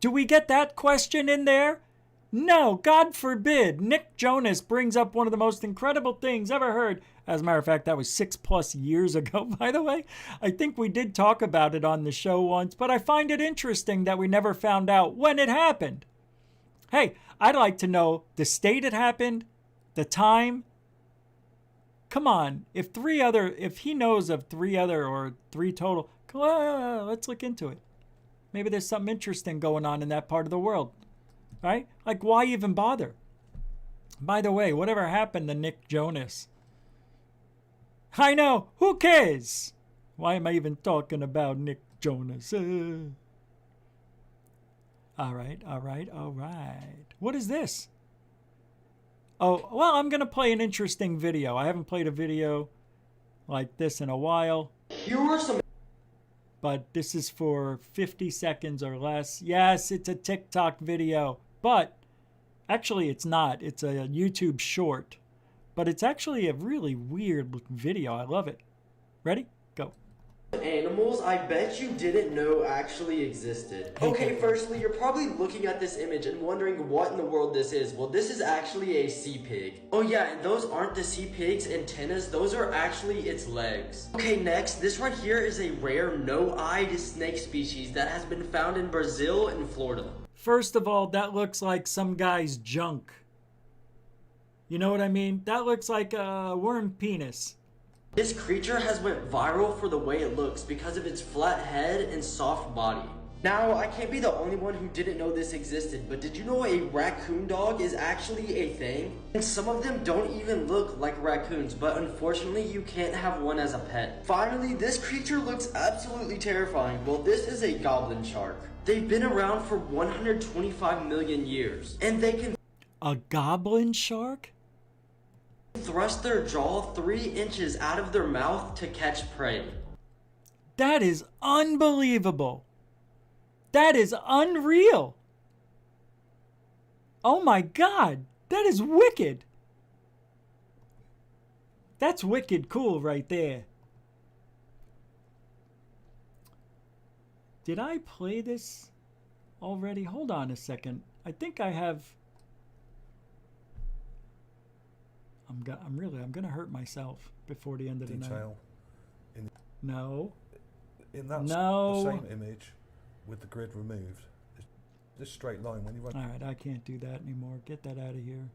Do we get that question in there? No, God forbid. Nick Jonas brings up one of the most incredible things ever heard. As a matter of fact, that was 6+ years ago, by the way. I think we did talk about it on the show once, but I find it interesting that we never found out when it happened. Hey, I'd like to know the state it happened, the time. Come on, if he knows of 3 other or 3 total, come on, let's look into it. Maybe there's something interesting going on in that part of the world, right? Like, why even bother? By the way, whatever happened to Nick Jonas? I know, who cares? Why am I even talking about Nick Jonas? All right. What is this? Oh, well, I'm going to play an interesting video. I haven't played a video like this in a while. But this is for 50 seconds or less. Yes, it's a TikTok video. But actually, it's not. It's a YouTube short. But it's actually a really weird video. I love it. Ready? Go. Animals I bet you didn't know actually existed. Okay, firstly, you're probably looking at this image and wondering what in the world this is. Well, this is actually a sea pig. Oh yeah, and those aren't the sea pig's antennas, those are actually its legs. Okay, next, this right here is a rare no-eyed snake species that has been found in Brazil and Florida. First of all, that looks like some guy's junk. You know what I mean? That looks like a worm penis. This creature has went viral for the way it looks because of its flat head and soft body. Now, I can't be the only one who didn't know this existed, but did you know a raccoon dog is actually a thing? And some of them don't even look like raccoons, but unfortunately you can't have one as a pet. Finally, this creature looks absolutely terrifying. Well, this is a goblin shark. They've been around for 125 million years, and they can... A goblin shark? Thrust their jaw 3 inches out of their mouth to catch prey. That is unbelievable. That is unreal. Oh my God, that is wicked. That's wicked cool right there. Did I play this already? Hold on a second. I think I have... I'm gonna hurt myself before the end of the night. No. In that no. The same image with the grid removed. It's this straight line when you run. All right, I can't do that anymore. Get that out of here.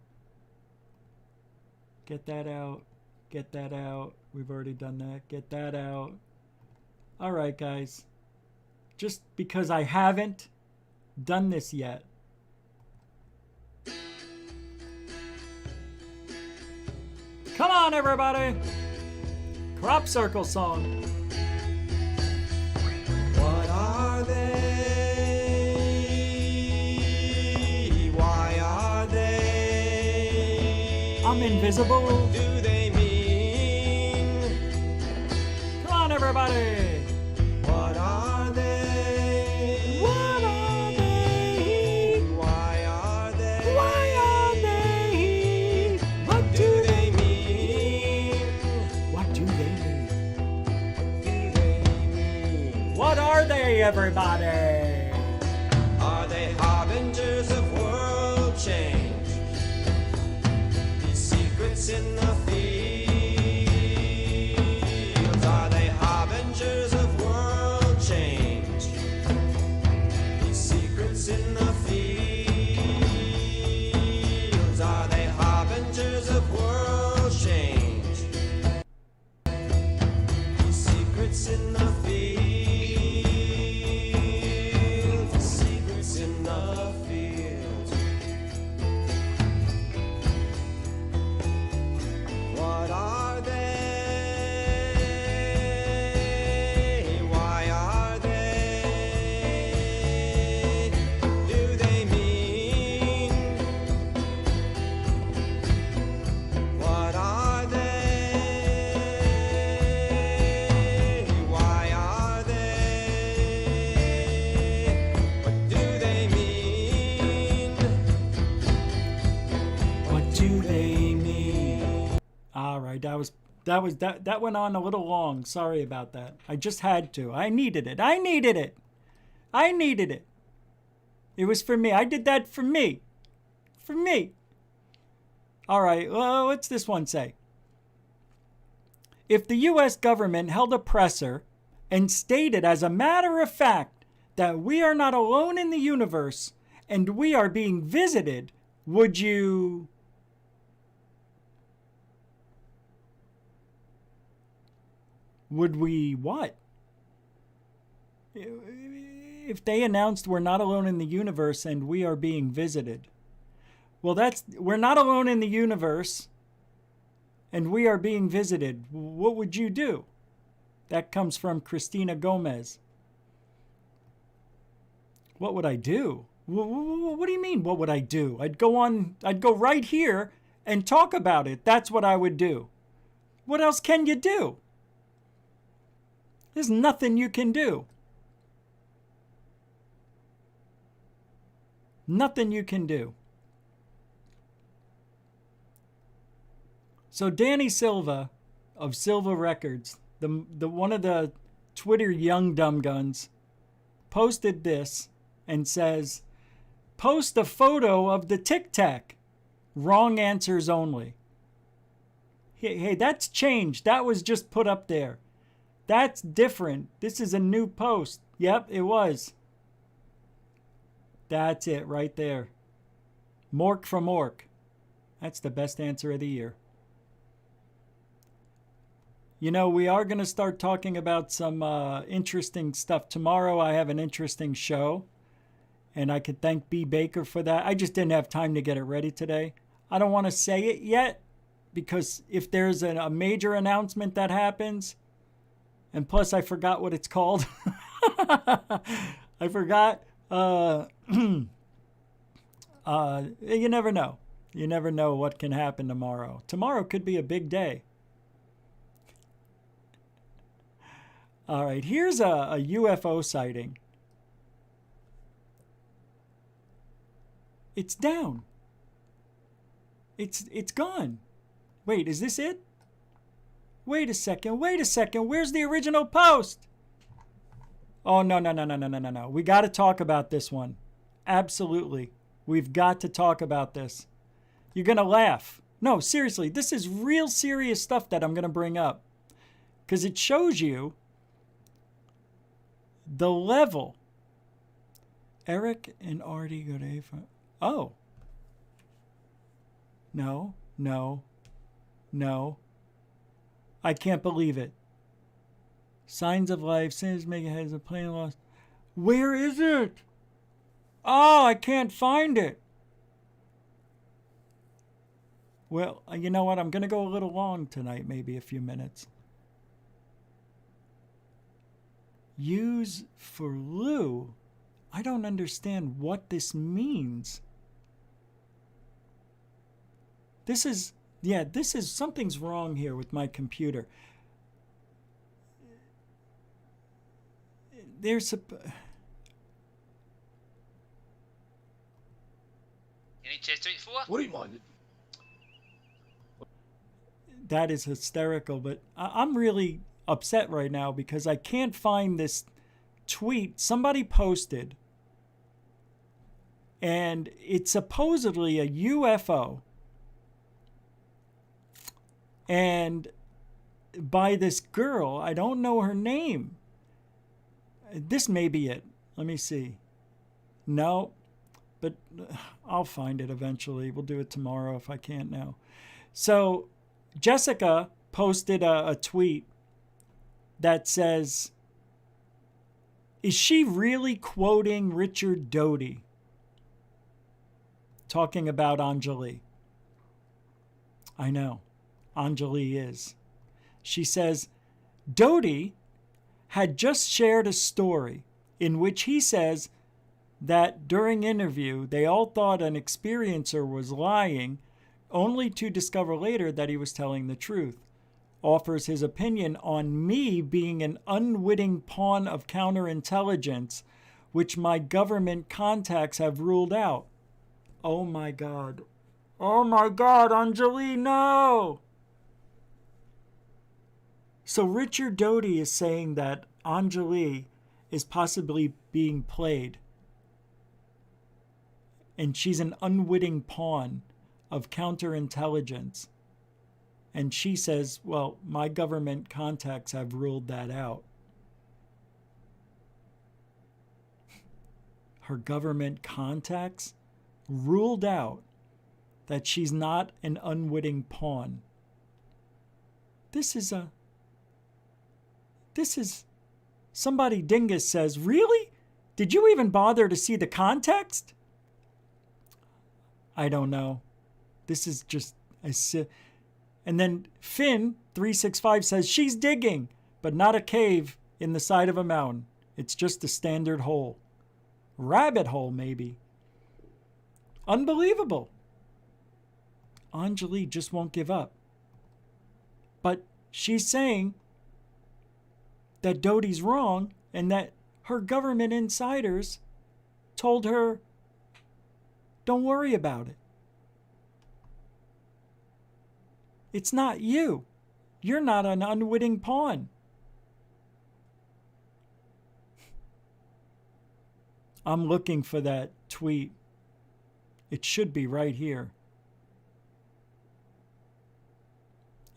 Get that out. Get that out. We've already done that. Get that out. All right, guys. Just because I haven't done this yet. Come on, everybody! Crop circle song. What are they? Why are they? I'm invisible. What do they mean? Come on, everybody! What are they? What are they? Why are they? Why are they? What do they mean? What do they mean? What are they, everybody? Are they harbingers of world change? These secrets in the fields, are they harbingers of world change? All right, that went on a little long. Sorry about that. I just had to. I needed it. I needed it. I needed it. It was for me. I did that for me. For me. All right, well, what's this one say? If the U.S. government held a presser and stated as a matter of fact that we are not alone in the universe and we are being visited, would you... Would we what? If they announced we're not alone in the universe and we are being visited. Well, we're not alone in the universe and we are being visited. What would you do? That comes from Christina Gomez. What would I do? What do you mean, what would I do? I'd go right here and talk about it. That's what I would do. What else can you do? There's nothing you can do. Nothing you can do. So Danny Silva of Silva Records, the one of the Twitter young dumb guns, posted this and says, post a photo of the Tic Tac. Wrong answers only. Hey, that's changed. That was just put up there. That's different. This is a new post. Yep, it was. That's it right there. Mork from Ork. That's the best answer of the year. You know, we are going to start talking about some interesting stuff. Tomorrow I have an interesting show, and I could thank B. Baker for that. I just didn't have time to get it ready today. I don't want to say it yet, because if there's a major announcement that happens, and plus I forgot what it's called. I forgot. You never know. You never know what can happen tomorrow. Tomorrow could be a big day. All right, here's a UFO sighting. It's down. It's gone. Wait, is this it? Wait a second. Where's the original post? Oh, no. We got to talk about this one. Absolutely. We've got to talk about this. You're going to laugh. No, seriously, this is real serious stuff that I'm going to bring up. Because it shows you the level. Eric and Artie got a... Oh. No. I can't believe it. Signs of life. Sins make heads of plane lost. Where is it? Oh, I can't find it. Well, you know what? I'm going to go a little long tonight, maybe a few minutes. Use for Lou. I don't understand what this means. This is something's wrong here with my computer. There's a... What do you mind? That is hysterical, but I'm really upset right now because I can't find this tweet somebody posted, and it's supposedly a UFO, and by this girl. I don't know her name. This may be it. Let me see. No, but I'll find it eventually. We'll do it tomorrow if I can't now. So Jessica posted a tweet that says, is she really quoting Richard Doty? Talking about Anjali. I know. Anjali is. She says, Doty had just shared a story in which he says that during interview, they all thought an experiencer was lying, only to discover later that he was telling the truth. Offers his opinion on me being an unwitting pawn of counterintelligence, which my government contacts have ruled out. Oh my God. Oh my God, Anjali, no! So Richard Doty is saying that Anjali is possibly being played. And she's an unwitting pawn of counterintelligence. And she says, well, my government contacts have ruled that out. Her government contacts ruled out that she's not an unwitting pawn. This is somebody dingus says, really? Did you even bother to see the context? I don't know. This is just and then Finn365 says she's digging, but not a cave in the side of a mountain. It's just a standard hole. Rabbit hole, maybe. Unbelievable. Anjali just won't give up. But she's saying that Doty's wrong and that her government insiders told her, don't worry about it. It's not you. You're not an unwitting pawn. I'm looking for that tweet. It should be right here.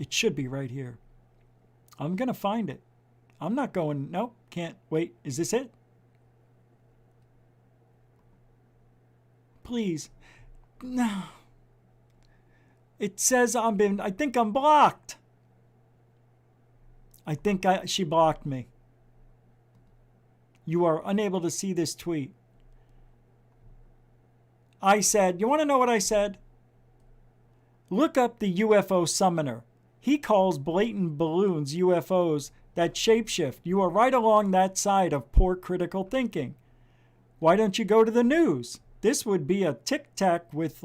It should be right here. I'm going to find it. I'm not going, nope, can't. Wait, is this it? Please. No. It says I think I'm blocked. I think she blocked me. You are unable to see this tweet. I said, you want to know what I said? Look up the UFO summoner. He calls blatant balloons UFOs that shapeshift. You are right along that side of poor critical thinking. Why don't you go to the news? This would be a tic-tac with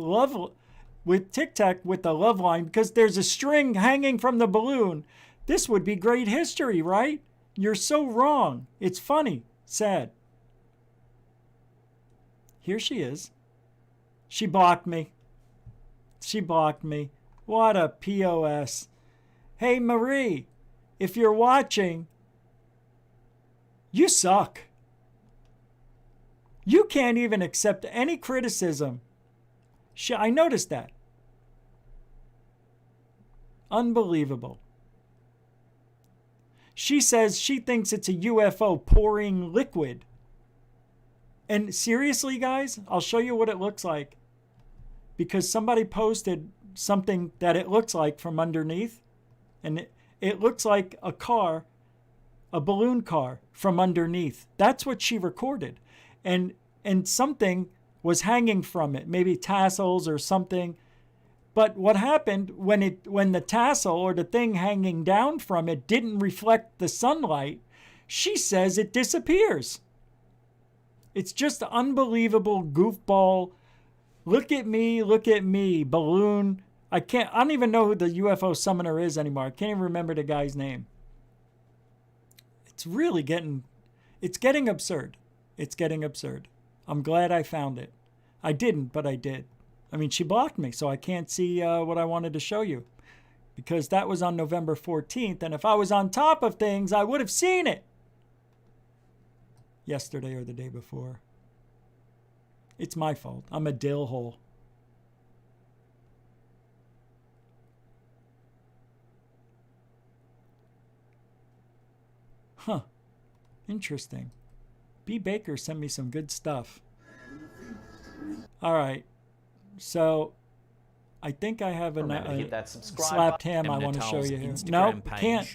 tic-tac with the love line because there's a string hanging from the balloon. This would be great history, right? You're so wrong. It's funny. Sad. Here she is. She blocked me. She blocked me. What a POS. Hey, Marie, if you're watching, you suck. You can't even accept any criticism. I noticed that. Unbelievable. She says she thinks it's a UFO pouring liquid. And seriously, guys, I'll show you what it looks like. Because somebody posted something that it looks like from underneath. And it looks like a car, a balloon car from underneath. That's what she recorded. And something was hanging from it, maybe tassels or something. But what happened when the tassel or the thing hanging down from it didn't reflect the sunlight, she says it disappears. It's just unbelievable goofball. Look at me, balloon. I don't even know who the UFO summoner is anymore. I can't even remember the guy's name. It's really getting absurd. It's getting absurd. I'm glad I found it. I didn't, but I did. I mean, she blocked me, so I can't see what I wanted to show you. Because that was on November 14th, and if I was on top of things, I would have seen it. Yesterday or the day before. It's my fault. I'm a dill hole. Huh. Interesting. B. Baker sent me some good stuff. All right. So, I think I have a slapped ham I want to show you here. No, can't.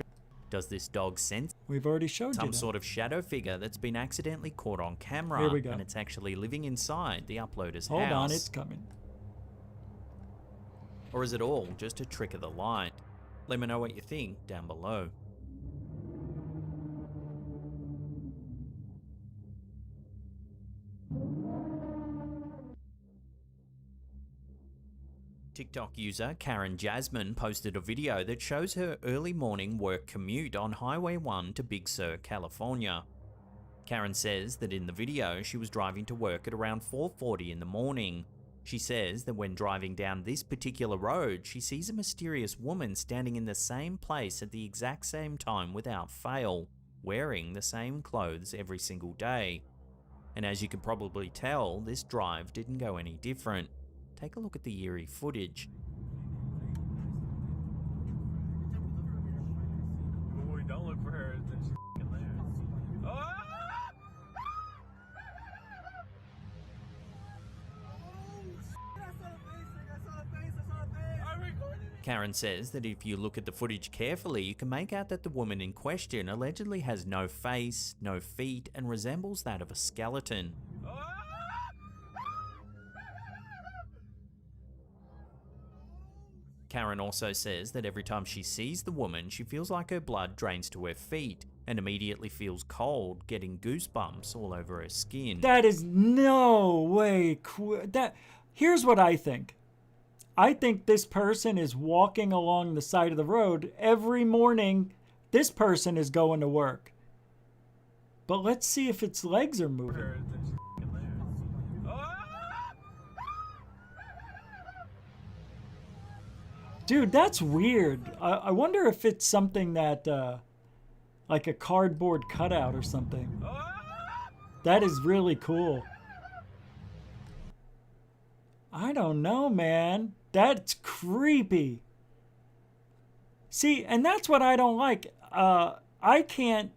Does this dog sense? We've already showed you some sort of shadow figure that's been accidentally caught on camera. Here we go. And it's actually living inside the uploader's house. Hold on, it's coming. Or is it all just a trick of the light? Let me know what you think down below. TikTok user Karen Jasmine posted a video that shows her early morning work commute on Highway 1 to Big Sur, California. Karen says that in the video she was driving to work at around 4:40 in the morning. She says that when driving down this particular road, she sees a mysterious woman standing in the same place at the exact same time without fail, wearing the same clothes every single day. And as you can probably tell, this drive didn't go any different. Take a look at the eerie footage. Boy, don't look for her. She's f***ing there. Oh! Karen says that if you look at the footage carefully, you can make out that the woman in question allegedly has no face, no feet, and resembles that of a skeleton. Karen also says that every time she sees the woman, she feels like her blood drains to her feet and immediately feels cold, getting goosebumps all over her skin. That is no way. Here's what I think. I think this person is walking along the side of the road every morning. This person is going to work. But let's see if its legs are moving. Dude, that's weird. I wonder if it's something that, like a cardboard cutout or something. That is really cool. I don't know, man. That's creepy. See, and that's what I don't like. I can't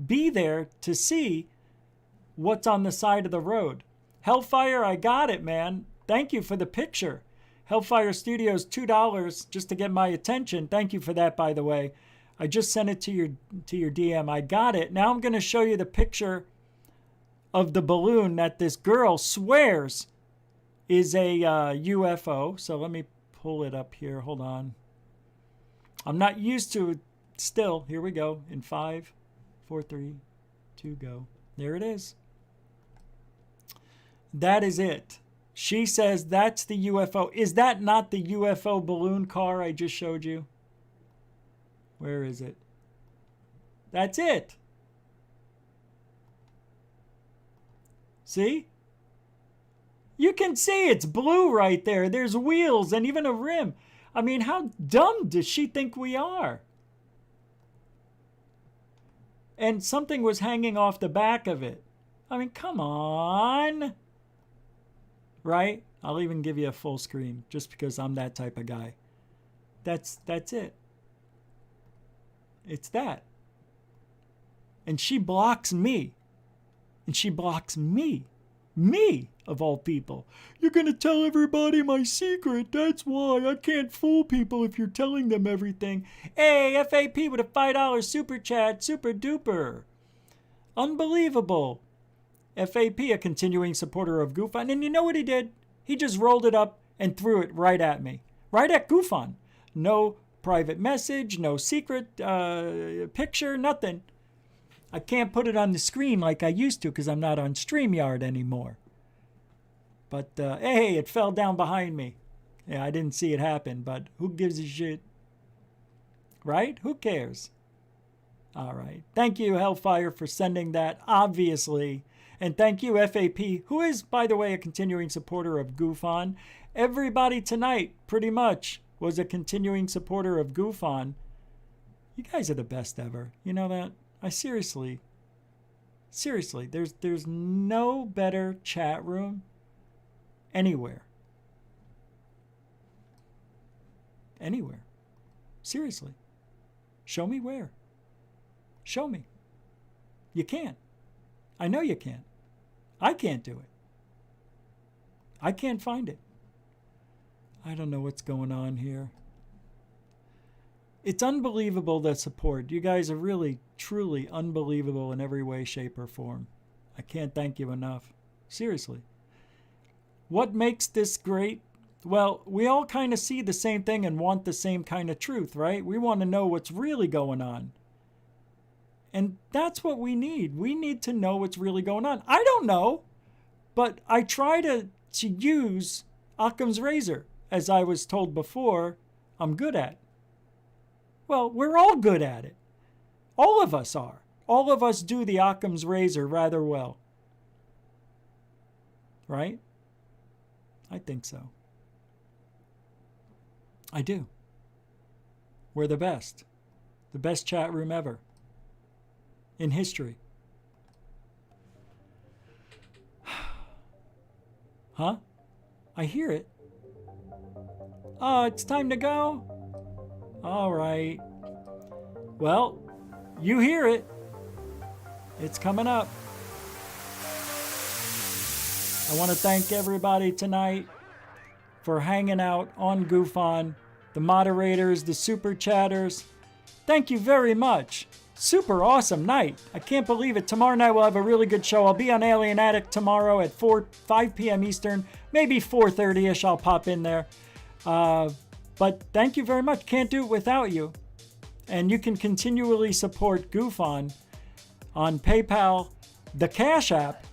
be there to see what's on the side of the road. Hellfire, I got it, man. Thank you for the picture. Hellfire Studios, $2 just to get my attention. Thank you for that, by the way. I just sent it to your DM. I got it. Now I'm going to show you the picture of the balloon that this girl swears is a UFO. So let me pull it up here. Hold on. I'm not used to it still. Here we go. In 5, 4, 3, 2, go. There it is. That is it. She says that's the UFO. Is that not the UFO balloon car I just showed you? Where is it? That's it. See? You can see it's blue right there. There's wheels and even a rim. I mean, how dumb does she think we are? And something was hanging off the back of it. I mean, come on. Right? I'll even give you a full screen just because I'm that type of guy. That's it. It's that. And she blocks me. And she blocks me. Me, of all people. You're going to tell everybody my secret. That's why I can't fool people if you're telling them everything. Hey, FAP with a $5 super chat. Super duper. Unbelievable. FAP, a continuing supporter of GUFON. And you know what he did? He just rolled it up and threw it right at me. Right at GUFON. No private message, no secret picture, nothing. I can't put it on the screen like I used to because I'm not on StreamYard anymore. But, hey, it fell down behind me. Yeah, I didn't see it happen, but who gives a shit? Right? Who cares? All right. Thank you, Hellfire, for sending that, obviously. And thank you, FAP, who is, by the way, a continuing supporter of GUFON. Everybody tonight, pretty much, was a continuing supporter of GUFON. You guys are the best ever. You know that? I seriously, there's no better chat room anywhere. Anywhere. Seriously. Show me where. Show me. You can't. I know you can't. I can't do it. I can't find it. I don't know what's going on here. It's unbelievable, the support. You guys are really, truly unbelievable in every way, shape, or form. I can't thank you enough. Seriously. What makes this great? Well, we all kind of see the same thing and want the same kind of truth, right? We want to know what's really going on. And that's what we need. We need to know what's really going on. I don't know, but I try to use Occam's razor, as I was told before, I'm good at. Well, we're all good at it. All of us are. All of us do the Occam's razor rather well. Right? I think so. I do. We're the best. The best chat room ever. In history. Huh? I hear it. Oh, it's time to go? All right. Well, you hear it. It's coming up. I want to thank everybody tonight for hanging out on GUFON, the moderators, the super chatters. Thank you very much. Super awesome night. I can't believe it. Tomorrow night we'll have a really good show. I'll be on Alien Attic tomorrow at 5 p.m. Eastern, maybe 4:30ish. I'll pop in there. But thank you very much. Can't do it without you. And you can continually support GUFON on PayPal, the Cash App,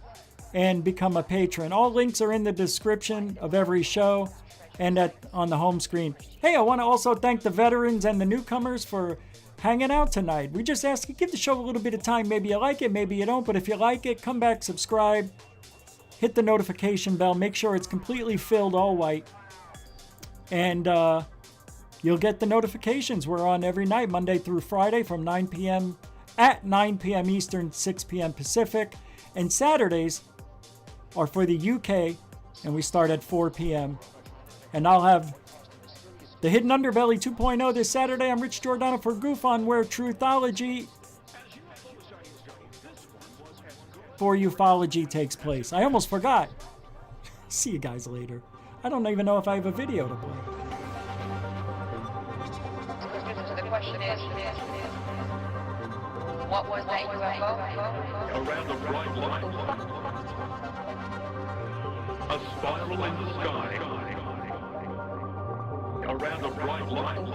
and become a patron. All links are in the description of every show and on the home screen. Hey, I want to also thank the veterans and the newcomers for hanging out tonight. We just ask you, give the show a little bit of time. Maybe you like it, maybe you don't, but if you like it, come back, subscribe, hit the notification bell, make sure it's completely filled, all white, and you'll get the notifications. We're on every night, Monday through Friday from 9 p.m. at 9 p.m. Eastern, 6 p.m. Pacific, and Saturdays are for the UK, and we start at 4 p.m. And I'll have the Hidden Underbelly 2.0 this Saturday. I'm Rich Giordano for GUFON, where truthology for ufology takes place. I almost forgot. See you guys later. I don't even know if I have a video to play. The question is, what was that UFO? Around the bright line. A spiral in the sky. Around a bright line.